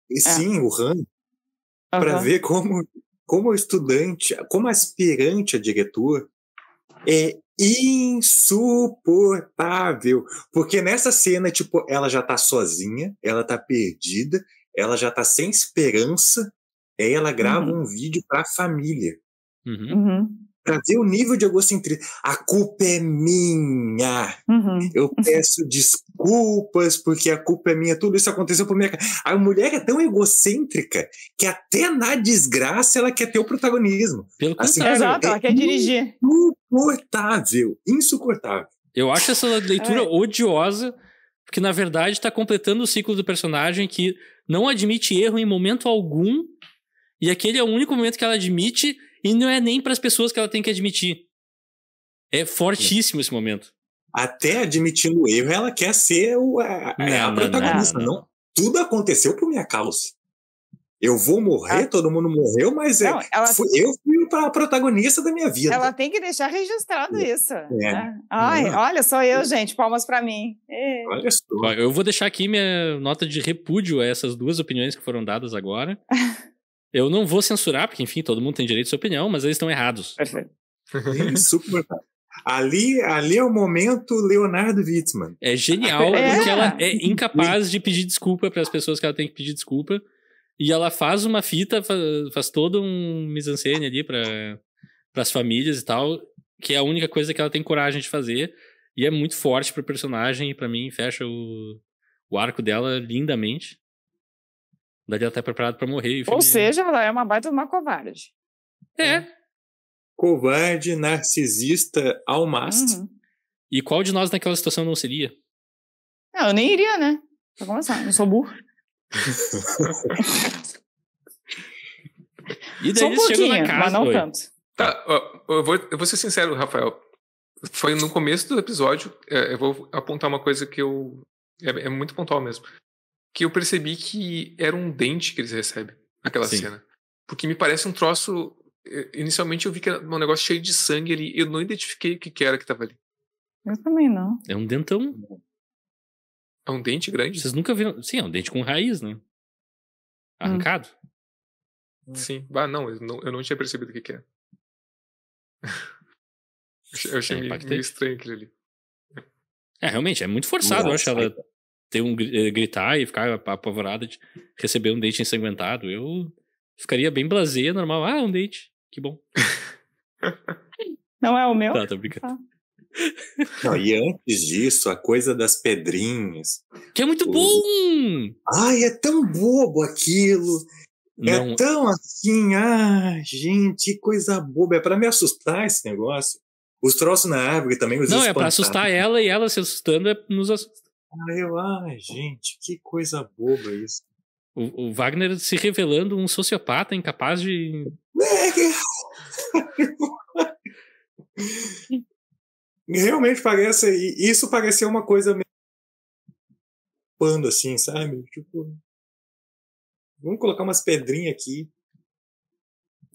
E sim, o Han.
Aham.
Pra ver como o estudante, como aspirante a diretor é insuportável. Porque nessa cena, tipo, ela já tá sozinha, ela tá perdida, ela já tá sem esperança, aí ela grava um vídeo pra família. Pra ver o nível de egocentrismo. A culpa é minha. Eu peço desculpas porque a culpa é minha. Tudo isso aconteceu por minha... A mulher é tão egocêntrica que até na desgraça ela quer ter o protagonismo.
Pelo
Assim,
contrário.
Exato, ela quer dirigir.
Insuportável.
Eu acho essa leitura odiosa, porque na verdade está completando o ciclo do personagem que não admite erro em momento algum, e aquele é o único momento que ela admite, e não é nem para as pessoas que ela tem que admitir. É fortíssimo esse momento.
Até admitindo o erro, ela quer ser a protagonista. Não. Tudo aconteceu por minha causa. Eu vou morrer, todo mundo morreu, mas eu fui a protagonista da minha vida.
Ela tem que deixar registrado isso. Né? Olha só eu, gente, palmas pra mim.
Olha só.
Eu vou deixar aqui minha nota de repúdio a essas duas opiniões que foram dadas agora. Eu não vou censurar, porque, enfim, todo mundo tem direito à sua opinião, mas eles estão errados.
Perfeito.
Insuportável. Ali é o momento Leonardo Wittmann.
É genial, porque ela é incapaz de pedir desculpa para as pessoas que ela tem que pedir desculpa. E ela faz uma fita, faz todo um mise-en-scène ali para as famílias e tal, que é a única coisa que ela tem coragem de fazer. E é muito forte pro personagem, e pra mim fecha o arco dela lindamente. Daí ela tá preparada pra morrer.
Ou seja, ela é uma baita de uma covarde.
Covarde, narcisista ao máximo.
E qual de nós naquela situação não seria?
Não, eu nem iria, né? Pra começar, não sou burro.
E daí eles chegam na casa,
mas não tanto.
Tá, eu vou ser sincero, Rafael. Foi no começo do episódio, eu vou apontar uma coisa que é muito pontual mesmo. Que eu percebi que era um dente que eles recebem naquela cena. Porque me parece um troço... Inicialmente eu vi que era um negócio cheio de sangue ali. Eu não identifiquei o que era que tava ali.
Eu também não.
É um dentão.
É um dente grande?
Vocês nunca viram? Sim, é um dente com raiz, né? Arrancado.
Sim. Não, eu não tinha percebido o que era. Eu achei meio estranho aquilo ali.
Realmente, é muito forçado, eu acho, ela ter gritar e ficar apavorada de receber um dente ensanguentado. Eu ficaria bem blasé, normal. Um dente. Que bom.
Não é o meu?
Tá, tô brincando.
Não, e antes disso, a coisa das pedrinhas.
Que é muito bom!
É tão bobo aquilo. Não. É tão assim, gente, que coisa boba. É pra me assustar esse negócio. Os troços na árvore também, os
Não, é pra assustar ela, e ela se assustando nos assusta.
Gente, que coisa boba isso.
O Wagner se revelando um sociopata incapaz de...
Realmente parece... Isso parecia uma coisa meio... pando assim, sabe? Tipo... Vamos colocar umas pedrinhas aqui.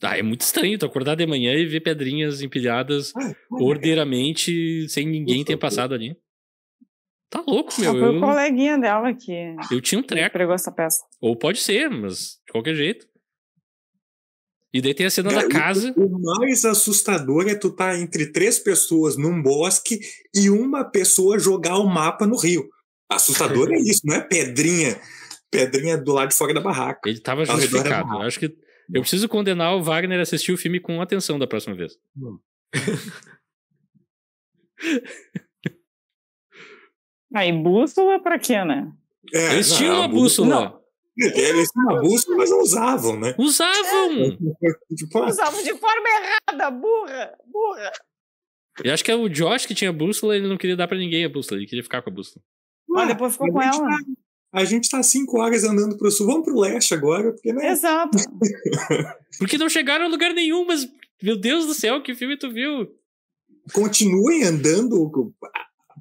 É muito estranho tu acordar de manhã e ver pedrinhas empilhadas ordeiramente sem ninguém ter passado ali. Tá louco, meu.
Foi o coleguinha dela que...
Eu tinha um treco.
Pregou essa peça.
Ou pode ser, mas de qualquer jeito. E daí tem a cena da casa.
O mais assustador é tu tá entre 3 pessoas num bosque e uma pessoa jogar o mapa no rio. Assustador é isso, não é pedrinha do lado de fora da barraca.
Ele tava justificado. Eu acho que eu preciso condenar o Wagner a assistir o filme com atenção da próxima vez.
E bússola pra quê, né?
Eles tinham uma bússola.
Eles tinham uma bússola, mas não usavam, né?
Usavam!
Usavam de forma errada, burra.
Eu acho que é o Josh que tinha bússola, ele não queria dar pra ninguém a bússola, ele queria ficar com a bússola.
Depois ficou com ela.
A gente tá 5 horas andando pro sul, vamos pro leste agora, porque, né?
Exato.
Porque não chegaram a lugar nenhum, mas, meu Deus do céu, que filme tu viu?
Continuem andando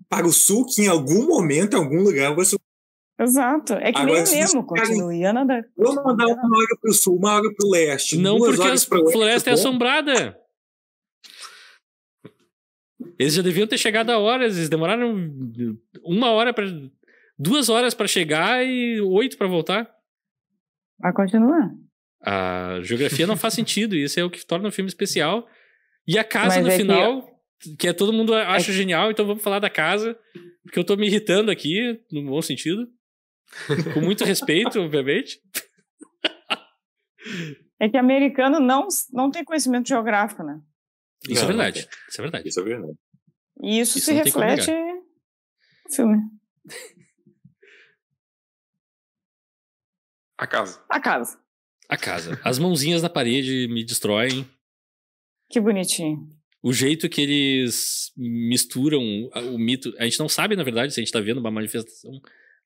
para o sul, que em algum momento, em algum lugar, você...
Exato. É que
Agora,
nem mesmo, continue. Anda.
Vamos andar 1 hora pro sul, 1 hora pro leste.
Não,
2
porque
horas
a
pro oeste,
floresta é
bom.
assombrada. Eles já deviam ter chegado a horas, eles demoraram 1 hora para 2 horas para chegar e 8 para voltar.
Mas continua.
A geografia não faz sentido, e isso é o que torna o filme especial. E a casa
Mas
no
é
final, que todo mundo acha genial, então vamos falar da casa, porque eu tô me irritando aqui, no bom sentido. Com muito respeito, obviamente.
É que americano não tem conhecimento geográfico, né?
Isso
Não,
é verdade.
não
Isso é verdade.
Isso é verdade.
E isso
Isso
se
não tem como
reflete no filme.
A casa.
A casa.
A casa. As mãozinhas na parede me destroem.
Que bonitinho.
O jeito que eles misturam o mito... A gente não sabe, na verdade, se a gente tá vendo uma manifestação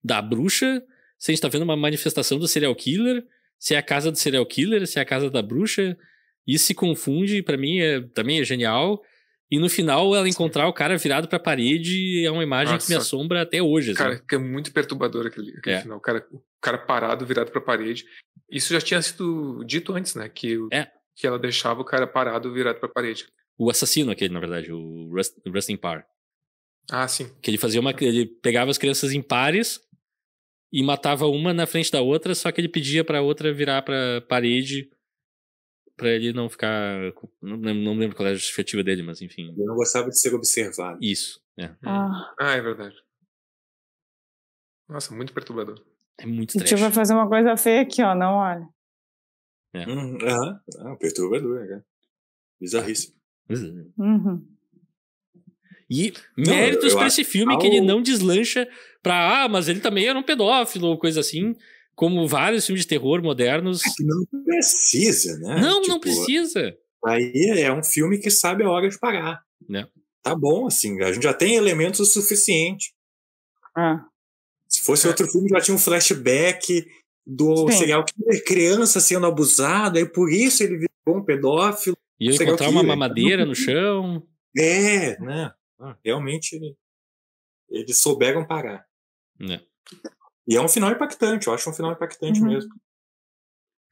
da bruxa, se a gente tá vendo uma manifestação do serial killer, se é a casa do serial killer, se é a casa da bruxa. Isso se confunde, pra mim também é genial. E no final, ela encontrar o cara virado pra parede é uma imagem que me assombra até hoje.
Cara,
assim.
que é muito perturbador aquele final. O cara parado, virado pra parede. Isso já tinha sido dito antes, né? Que ela deixava o cara parado, virado pra parede.
O assassino aquele, na verdade, o Rustin Parr.
Ah, sim.
Que ele fazia ele pegava as crianças em pares e matava uma na frente da outra, só que ele pedia pra outra virar pra parede pra ele não ficar... Não lembro qual era a justificativa dele, mas enfim.
Eu não gostava de ser observado.
Isso,
É verdade. Nossa, muito perturbador.
É muito
O
trash.
tio vai fazer uma coisa feia aqui, ó, não olha.
Perturbador, né? Bizarríssimo.
Uhum.
E méritos pra esse filme que ele não deslancha pra, mas ele também era um pedófilo ou coisa assim, como vários filmes de terror modernos.
Não precisa, né?
Não precisa.
Aí é um filme que sabe a hora de parar.
Né?
Tá bom, assim, a gente já tem elementos o suficiente. Se fosse outro filme, já tinha um flashback do serial killer, criança sendo abusada, e por isso ele virou um pedófilo.
E eu encontrar uma mamadeira no chão.
Né? Realmente eles souberam parar.
Né?
E é um final impactante, eu acho um final impactante mesmo.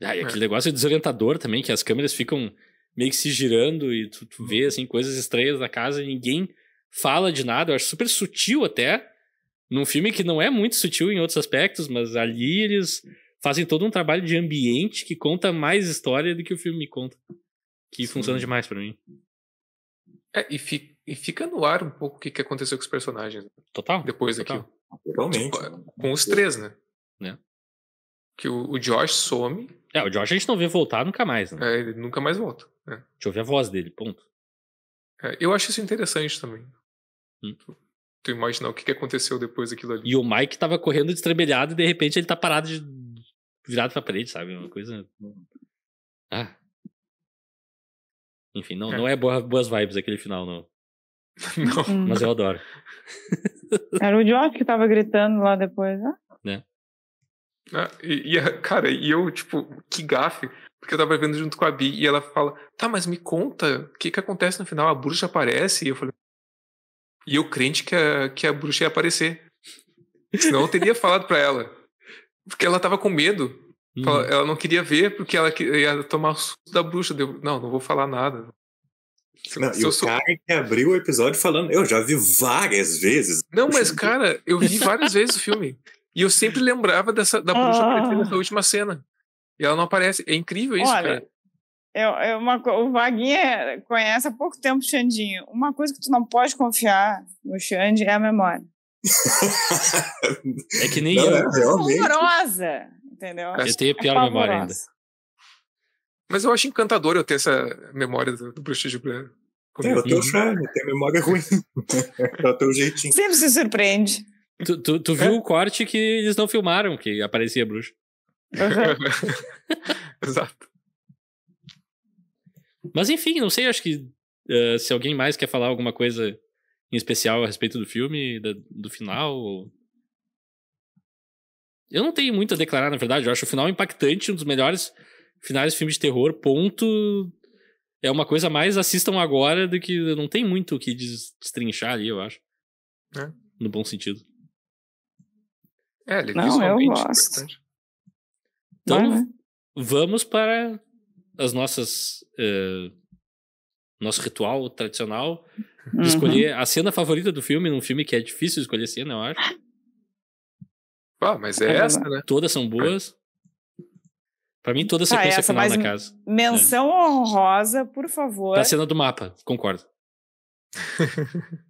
E aquele negócio desorientador também, que as câmeras ficam meio que se girando e tu vê assim, coisas estranhas na casa e ninguém fala de nada. Eu acho super sutil até, num filme que não é muito sutil em outros aspectos, mas ali eles fazem todo um trabalho de ambiente que conta mais história do que o filme me conta. Que funciona demais pra mim.
E fica no ar um pouco o que aconteceu com os personagens.
Total.
Depois
Total.
daquilo.
Totalmente.
Com os 3, né? Que o Josh some.
O Josh a gente não vê voltar nunca mais, né?
Ele nunca mais volta.
Deixa eu ver a voz dele, ponto.
Eu acho isso interessante também. Tu imaginar o que aconteceu depois daquilo ali.
E o Mike tava correndo destrambelhado e de repente ele tá parado virado pra parede, sabe? Uma coisa... Enfim, não é boas vibes aquele final, não.
Não.
Mas eu adoro.
Era o Josh que tava gritando lá depois,
né?
Cara, e eu, tipo, que gafe. Porque eu tava vendo junto com a Bi e ela fala, tá, mas me conta, o que acontece no final? A bruxa aparece? E eu falei... E eu crente que a bruxa ia aparecer. Senão eu teria falado pra ela. Porque ela tava com medo. Ela não queria ver porque ela ia tomar o susto da bruxa. Não vou falar nada.
Cara que abriu o episódio falando, eu já vi várias vezes.
Não, mas cara, eu vi várias vezes o filme. E eu sempre lembrava da bruxa aparecer nessa última cena. E ela não aparece. É incrível isso, cara.
O Vaguinha conhece há pouco tempo o Xandinho. Uma coisa que tu não pode confiar no Xande é a memória.
É que nem eu.
Realmente.
Horrorosa, entendeu?
Eu tenho a pior memória ainda.
Mas eu acho encantador eu ter essa memória do Bruxa de Blair.
É o teu charme, tem memória ruim. É o teu jeitinho.
Sempre se surpreende.
Tu viu o corte que eles não filmaram, que aparecia a bruxa.
Exato.
Mas enfim, não sei, acho que se alguém mais quer falar alguma coisa em especial a respeito do filme, do final. Eu não tenho muito a declarar, na verdade. Eu acho o final impactante, um dos melhores finais de filme de terror. Ponto. É uma coisa mais assistam agora do que... Não tem muito o que destrinchar ali, eu acho. No bom sentido.
Ele
Não, eu gosto.
bastante.
Então, vamos para as nossas... nosso ritual tradicional de escolher a cena favorita do filme, num filme que é difícil escolher cena, eu acho.
Mas é essa, né?
Todas são boas. Pra mim, toda a sequência final da casa.
Menção honrosa, por favor.
A cena do mapa, concordo.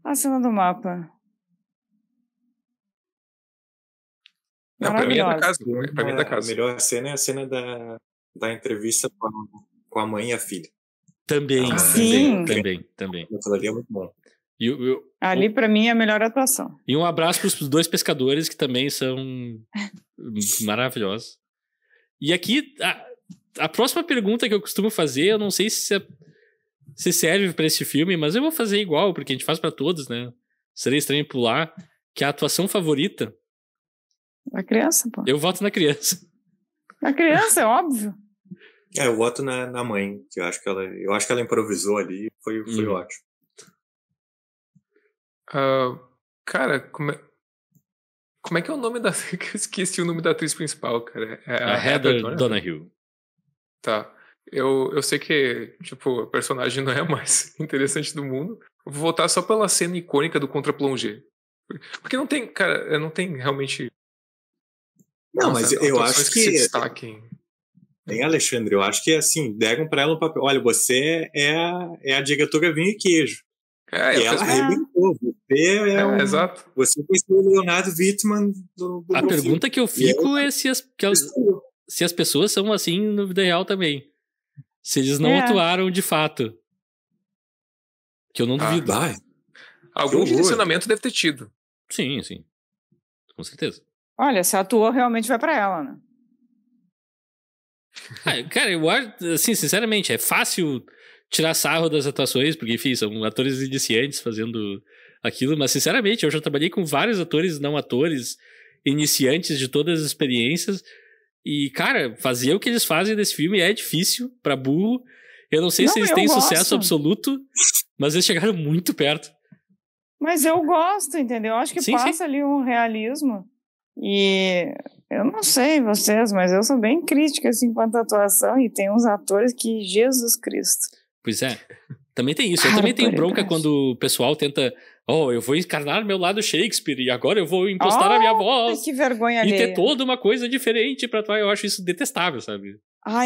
A cena do mapa.
Não, pra mim é da casa. Pra mim é da
A
casa.
melhor cena é a cena da entrevista com a mãe e a filha.
Também,
sim.
Também.
Aquilo ali é muito bom.
Ali, pra mim, é a melhor atuação.
E um abraço pros 2 pescadores, que também são maravilhosos. E aqui, a próxima pergunta que eu costumo fazer, eu não sei se serve pra esse filme, mas eu vou fazer igual, porque a gente faz pra todos, né? Seria estranho pular, que é a atuação favorita.
A criança, pô.
Eu voto na criança.
A criança, é óbvio.
Eu voto na mãe, que eu acho que ela improvisou ali, foi ótimo.
Cara, como é que é o nome da... Eu esqueci o nome da atriz principal, cara. É
a Heather Donahue.
Tá. Eu sei que, tipo, a personagem não é a mais interessante do mundo. Eu vou votar só pela cena icônica do contra-plongé. Porque não tem, cara, não tem realmente...
Não, mas eu acho que...
se destaquem.
Tem, Alexandre, eu acho que, assim, deram pra ela um papel. Olha, você é a diretora Vinho e Queijo. E ela arrebentou.
Exato.
Você foi o Leonardo Wittmann do
A pergunta que eu fico é se as pessoas são assim no vida real também. Se eles não atuaram de fato. Que eu não duvido.
Algum direcionamento deve ter tido.
Sim. Com certeza.
Olha, se atuou, realmente vai pra ela, né?
Cara, eu acho, assim, sinceramente, é fácil tirar sarro das atuações, porque, enfim, são atores iniciantes fazendo aquilo, mas, sinceramente, eu já trabalhei com vários atores não atores, iniciantes de todas as experiências, e, cara, fazer o que eles fazem nesse filme é difícil pra burro. Eu não sei se eles têm sucesso absoluto, mas eles chegaram muito perto.
Mas eu gosto, entendeu? Eu acho que passa ali um realismo. E eu não sei vocês, mas eu sou bem crítica assim quanto à atuação, e tem uns atores que, Jesus Cristo.
Pois é, também tem isso. Eu também tenho bronca quando o pessoal tenta, eu vou encarnar meu lado Shakespeare e agora eu vou impostar a minha voz.
Que vergonha alheia.
E ter toda uma coisa diferente pra atuar. Eu acho isso detestável, sabe?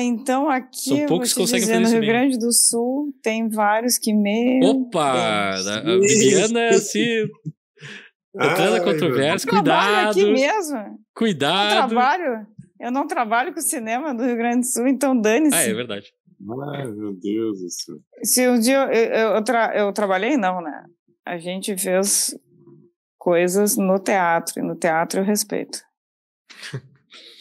Então aqui
são poucos que conseguem fazer
no
isso
Rio
bem.
Grande do Sul tem vários que
Opa! A Bibiana se... Entrando na controvérsia, cuidado.
Aqui mesmo.
Cuidado.
Eu não trabalho com cinema do Rio Grande do Sul, então dane-se.
É verdade.
Ai, meu Deus do céu.
Se um dia eu trabalhei, não, né? A gente fez coisas no teatro, e no teatro eu respeito.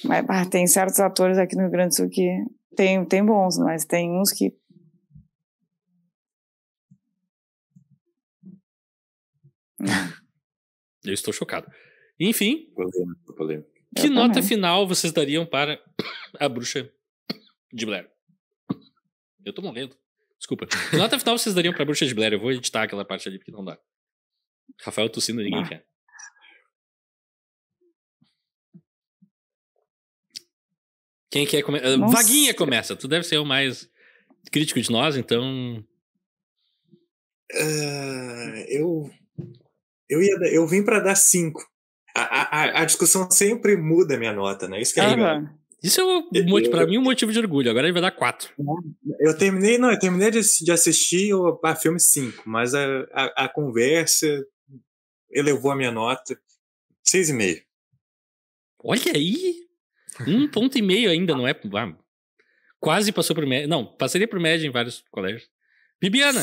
Mas tem certos atores aqui no Rio Grande do Sul que tem bons, mas tem uns que...
Eu estou chocado. Enfim,
Polêmico.
Que nota final vocês dariam para A Bruxa de Blair? Eu tô morrendo. Desculpa. Que nota final vocês dariam para A Bruxa de Blair? Eu vou editar aquela parte ali porque não dá. Rafael tossindo, ninguém quer. Quem quer começar? Vaguinha começa. Tu deve ser o mais crítico de nós, então...
Eu vim para dar 5. A discussão sempre muda a minha nota, né? Isso que é legal.
Isso é pra mim um motivo de orgulho. Agora ele vai dar 4.
Eu terminei de assistir o filme 5, mas a conversa elevou a minha nota 6,5.
Olha aí! 1,5 ponto ainda, não é? Quase passou por média. Não, passaria por média em vários colégios. Bibiana!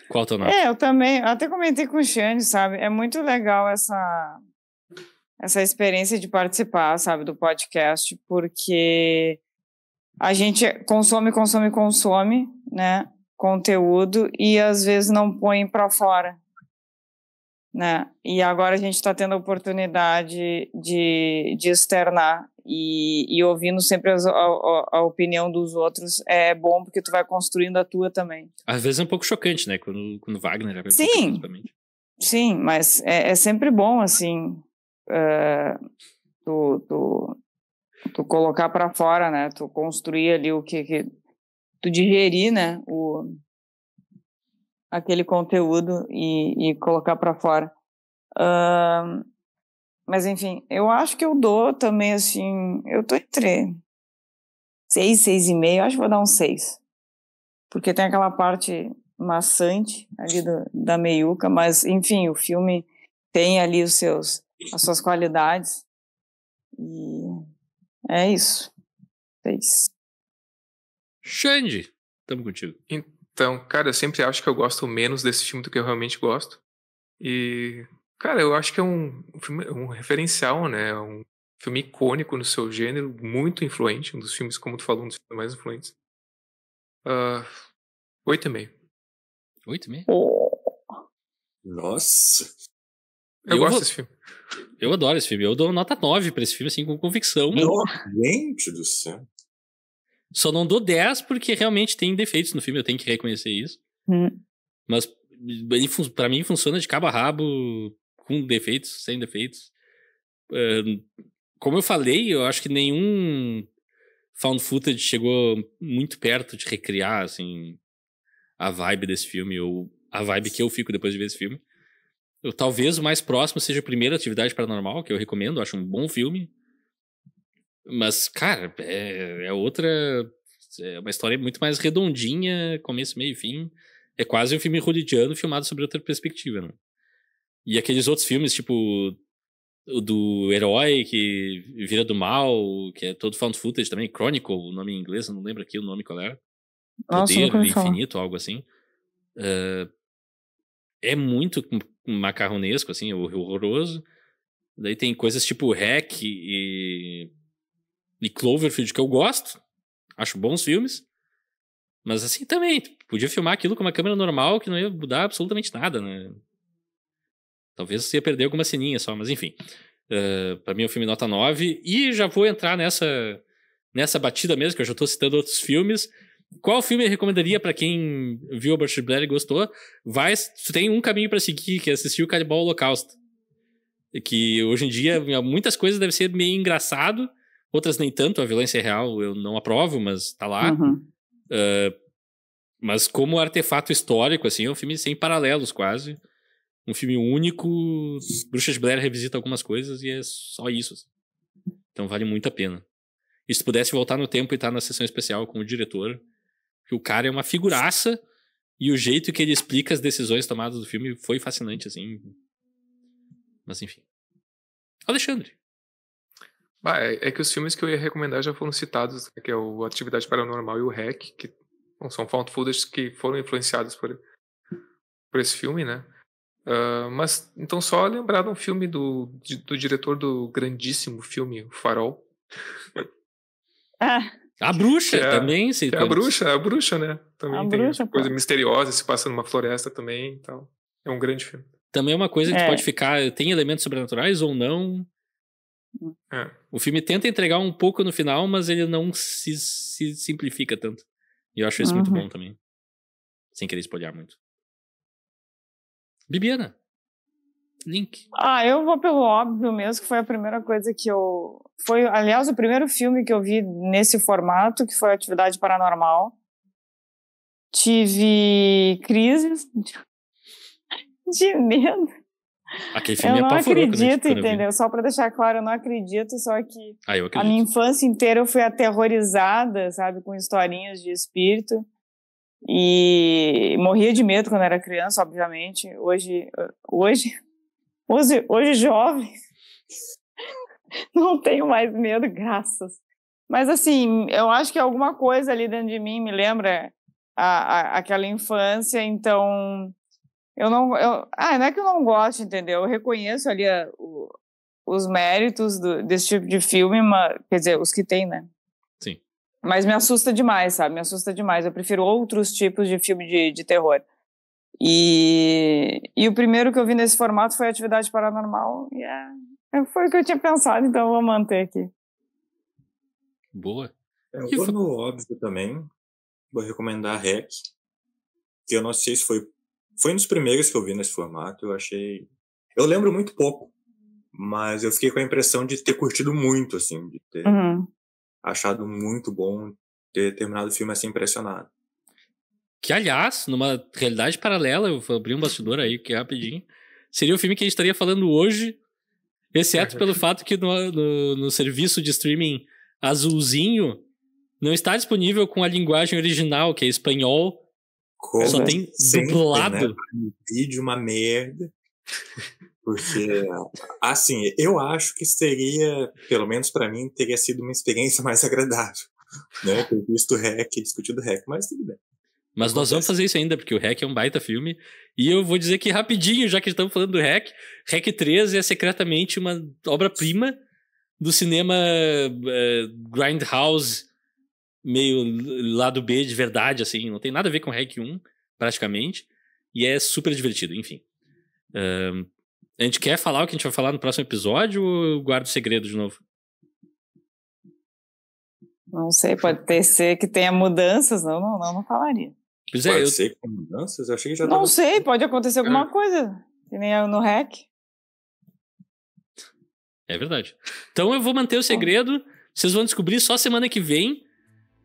Qual a tua nota?
Eu também, até comentei com o Xande, sabe? É muito legal essa experiência de participar, sabe, do podcast, porque a gente consome, né, conteúdo e às vezes não põe pra fora. né? E agora a gente está tendo a oportunidade de externar e ouvindo sempre a opinião dos outros é bom porque tu vai construindo a tua também.
Às vezes é um pouco chocante, né? Quando Wagner já
Sim, sim, mas é sempre bom, assim, tu colocar para fora, né? Tu construir ali o que tu digerir, né? Aquele conteúdo e colocar para fora. Mas, enfim, eu acho que eu dou também, assim, eu tô entre 6, 6,5, acho que vou dar um 6. Porque tem aquela parte maçante ali da meiuca, mas, enfim, o filme tem ali as suas qualidades. E é isso. 6.
Xande, tamo contigo.
Então, cara, eu sempre acho que eu gosto menos desse filme do que eu realmente gosto. E, cara, eu acho que é um filme, um referencial, né? Um filme icônico no seu gênero, muito influente, um dos filmes, como tu falou, um dos filmes mais influentes. 8,5.
8,5?
Nossa.
Eu gosto desse filme.
Eu adoro esse filme. Eu dou nota 9 pra esse filme, assim, com convicção.
Gente do céu.
Só não dou 10 porque realmente tem defeitos no filme, eu tenho que reconhecer isso. Mas pra mim funciona de cabo a rabo, com defeitos, sem defeitos. Como eu falei, eu acho que nenhum found footage chegou muito perto de recriar, assim, a vibe desse filme, ou a vibe que eu fico depois de ver esse filme. Talvez o mais próximo seja a primeira Atividade Paranormal, que eu recomendo, acho um bom filme. Mas, cara, é outra... É uma história muito mais redondinha, começo, meio e fim. É quase um filme hollywoodiano filmado sobre outra perspectiva, né? E aqueles outros filmes, tipo... O do herói que vira do mal, que é todo found footage também. Chronicle, o nome em inglês, eu não lembro aqui o nome qual era. Poder Infinito, algo assim. É muito macarronesco, assim, horroroso. Daí tem coisas tipo Hack e Cloverfield que eu gosto. Acho bons filmes. Mas assim também, podia filmar aquilo com uma câmera normal que não ia mudar absolutamente nada, né? Talvez você ia perder alguma ceninha só, mas enfim. Pra mim é um filme nota 9. E já vou entrar nessa batida mesmo, que eu já tô citando outros filmes. Qual filme eu recomendaria pra quem viu a Bruxa de Blair e gostou? Tu tem um caminho pra seguir, que é assistir o Canibal Holocausto. Que hoje em dia, muitas coisas devem ser meio engraçado, outras nem tanto. A violência é real, eu não aprovo, mas tá lá. Mas como artefato histórico, assim, é um filme sem paralelos, quase. Um filme único. Bruxa de Blair revisita algumas coisas e é só isso. Assim. Então vale muito a pena. E se pudesse voltar no tempo e estar na sessão especial com o diretor, que o cara é uma figuraça e o jeito que ele explica as decisões tomadas do filme foi fascinante, assim. Mas enfim. Alexandre.
É que os filmes que eu ia recomendar já foram citados, que é o Atividade Paranormal e o Hack, que são found footage que foram influenciados por esse filme, né? Mas, então, só lembrar de um filme do diretor do grandíssimo filme O Farol.
A Bruxa também.
Que é a bruxa, né? Também tem bruxa, coisa misteriosa, se passa numa floresta também. Então, é um grande filme.
Também é uma coisa que pode ficar... Tem elementos sobrenaturais ou não. O filme tenta entregar um pouco no final, mas ele não se simplifica tanto. E eu acho isso muito bom também. Sem querer spoiler muito. Bibiana. Link.
Eu vou pelo óbvio mesmo, que foi a primeira coisa que eu... Foi, aliás, o primeiro filme que eu vi nesse formato, que foi Atividade Paranormal. Tive crises de medo.
Aquele filme
eu não acredito,
né,
entendeu? Só pra deixar claro, eu não acredito, só que
eu acredito.
A minha infância inteira eu fui aterrorizada, sabe, com historinhas de espírito. E morria de medo quando era criança, obviamente. Hoje jovem, não tenho mais medo, graças. Mas assim, eu acho que alguma coisa ali dentro de mim me lembra aquela infância, então não é que eu não gosto, entendeu? Eu reconheço ali os méritos desse tipo de filme, quer dizer, os que tem, né?
Sim. Mas
me assusta demais, sabe? Me assusta demais. Eu prefiro outros tipos de filme de terror. E o primeiro que eu vi nesse formato foi Atividade Paranormal. E foi o que eu tinha pensado, então eu vou manter aqui.
Boa.
Eu vou no óbvio também. Vou recomendar REC. Que eu não sei se foi um dos primeiros que eu vi nesse formato. Eu lembro muito pouco. Mas eu fiquei com a impressão de ter curtido muito, assim. De ter achado muito bom, ter terminado o filme assim impressionado.
Que, aliás, numa realidade paralela, eu vou abrir um bastidor aí, que é rapidinho, seria o filme que a gente estaria falando hoje, exceto pelo fato que no serviço de streaming azulzinho não está disponível com a linguagem original, que é espanhol. Só tem dublado.
Né? Vídeo uma merda. Porque, assim, eu acho que seria, pelo menos pra mim, teria sido uma experiência mais agradável, né? Ter visto o REC e discutido o REC, mas tudo bem.
Mas nós vamos fazer isso ainda, porque o REC é um baita filme. E eu vou dizer que rapidinho, já que estamos falando do REC 3 é secretamente uma obra-prima do cinema Grindhouse, meio lado B de verdade, assim. Não tem nada a ver com REC 1, praticamente. E é super divertido, enfim. A gente quer falar o que a gente vai falar no próximo episódio ou eu guardo o segredo de novo?
Não sei, pode ser que tenha mudanças, não falaria.
Pois
pode ser que tenha mudanças? Eu achei que já
não sei, pode acontecer alguma coisa, que nem no REC.
É verdade. Então eu vou manter o segredo, vocês vão descobrir só semana que vem,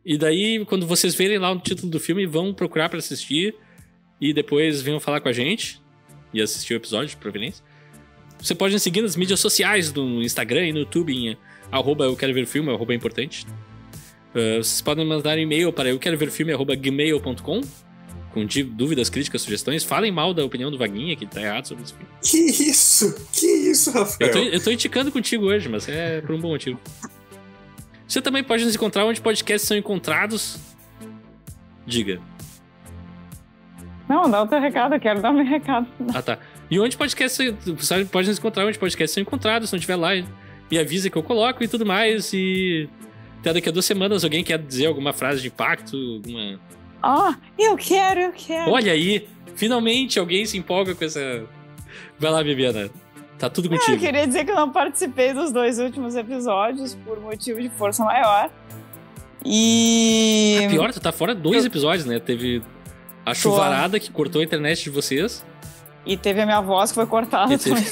e daí quando vocês verem lá o título do filme, vão procurar pra assistir, e depois venham falar com a gente, e assistir o episódio de preferência. Você pode nos seguir nas mídias sociais, no Instagram e no YouTube, em @euqueroverfilme, @ importante. Vocês podem mandar um e-mail para euqueroverfilme@gmail.com com dúvidas, críticas, sugestões. Falem mal da opinião do Vaguinha, que tá errado sobre esse filme.
Que isso, Rafael?
Eu tô indicando contigo hoje, mas é por um bom motivo. Você também pode nos encontrar onde podcasts são encontrados. Diga.
Não, dá o teu recado, eu quero dar o meu recado.
Ah, tá. E onde podcasts... Você pode nos encontrar onde podcasts são encontrados. Se não estiver lá, me avisa que eu coloco e tudo mais. E até daqui a 2 semanas, alguém quer dizer alguma frase de impacto? Alguma...
Eu quero.
Olha aí, finalmente alguém se empolga com essa... Vai lá, Bibiana. Tá tudo contigo.
Eu queria dizer que eu não participei dos 2 últimos episódios por motivo de força maior. E...
Pior, tu tá fora 2 episódios, né? Teve a chuvarada que cortou a internet de vocês.
E teve a minha voz que foi cortada também.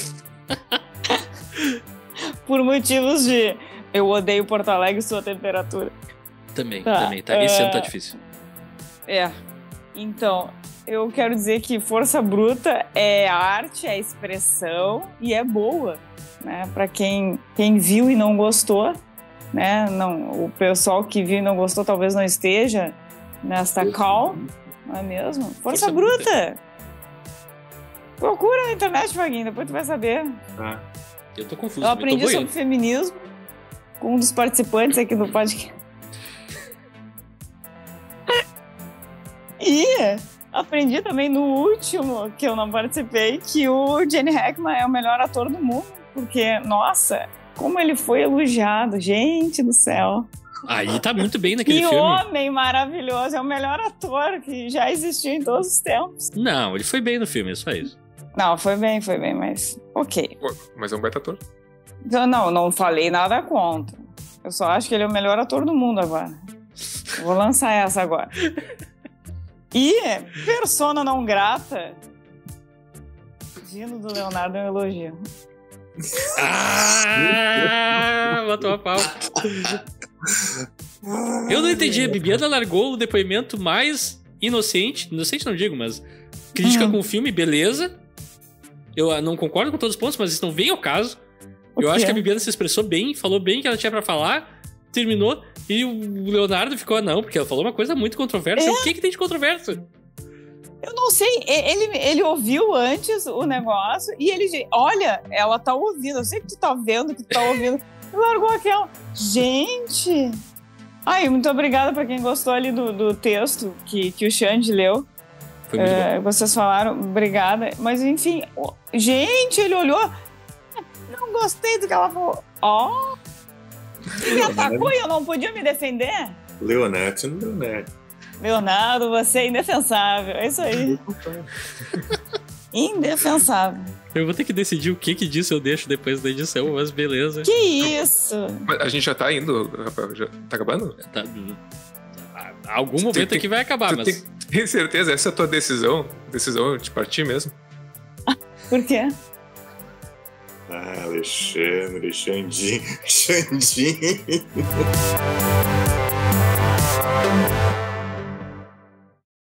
Por motivos de... Eu odeio Porto Alegre e sua temperatura.
Também. Esse ano tá difícil.
Então, eu quero dizer que Força Bruta é arte, é expressão e é boa, né? Pra quem viu e não gostou, né? Não, o pessoal que viu e não gostou talvez não esteja nesta call, não é mesmo? Força Bruta! Procura na internet, Vaguinho, depois tu vai saber.
Eu tô confuso.
Eu aprendi sobre feminismo com um dos participantes aqui do podcast. E aprendi também no último, que eu não participei, que o Gene Hackman é o melhor ator do mundo. Porque, nossa, como ele foi elogiado. Gente do céu.
Aí tá muito bem naquele
filme.
Que
homem maravilhoso. É o melhor ator que já existiu em todos os tempos.
Não, ele foi bem no filme, é só isso.
Não, foi bem, mas... Ok.
Mas é um baita ator.
Não falei nada contra. Eu só acho que ele é o melhor ator do mundo agora. Vou lançar essa agora. E persona não grata, vindo do Leonardo, é um elogio.
Matou a pau. Eu não entendi. A Bibiana largou o depoimento mais inocente não digo, mas crítica com o filme, beleza. Eu não concordo com todos os pontos, mas isso não vem ao caso. Eu acho que a Bibiana se expressou bem, falou bem o que ela tinha pra falar, terminou, e o Leonardo ficou, não, porque ela falou uma coisa muito controversa. O que tem de controverso?
Eu não sei, ele ouviu antes o negócio e ele disse, olha, ela tá ouvindo, eu sei que tu tá vendo, que tu tá ouvindo. E largou aquela. Gente! Ai, muito obrigada pra quem gostou ali do texto que o Xande leu.
Foi muito bom.
Vocês falaram, obrigada. Mas enfim, gente, ele olhou. Não gostei do que ela falou. Me atacou e eu não podia me defender?
Leonardo.
Leonardo, você é indefensável. É isso aí. Indefensável.
Eu vou ter que decidir o que disso eu deixo depois da edição, mas beleza.
Que isso?
Mas a gente já tá indo, Rafael? Já tá acabando?
Algum momento aqui vai acabar, mas...
Tem certeza? Essa é a tua decisão? Decisão de partir mesmo?
Por quê?
Alexandre, Xandinho.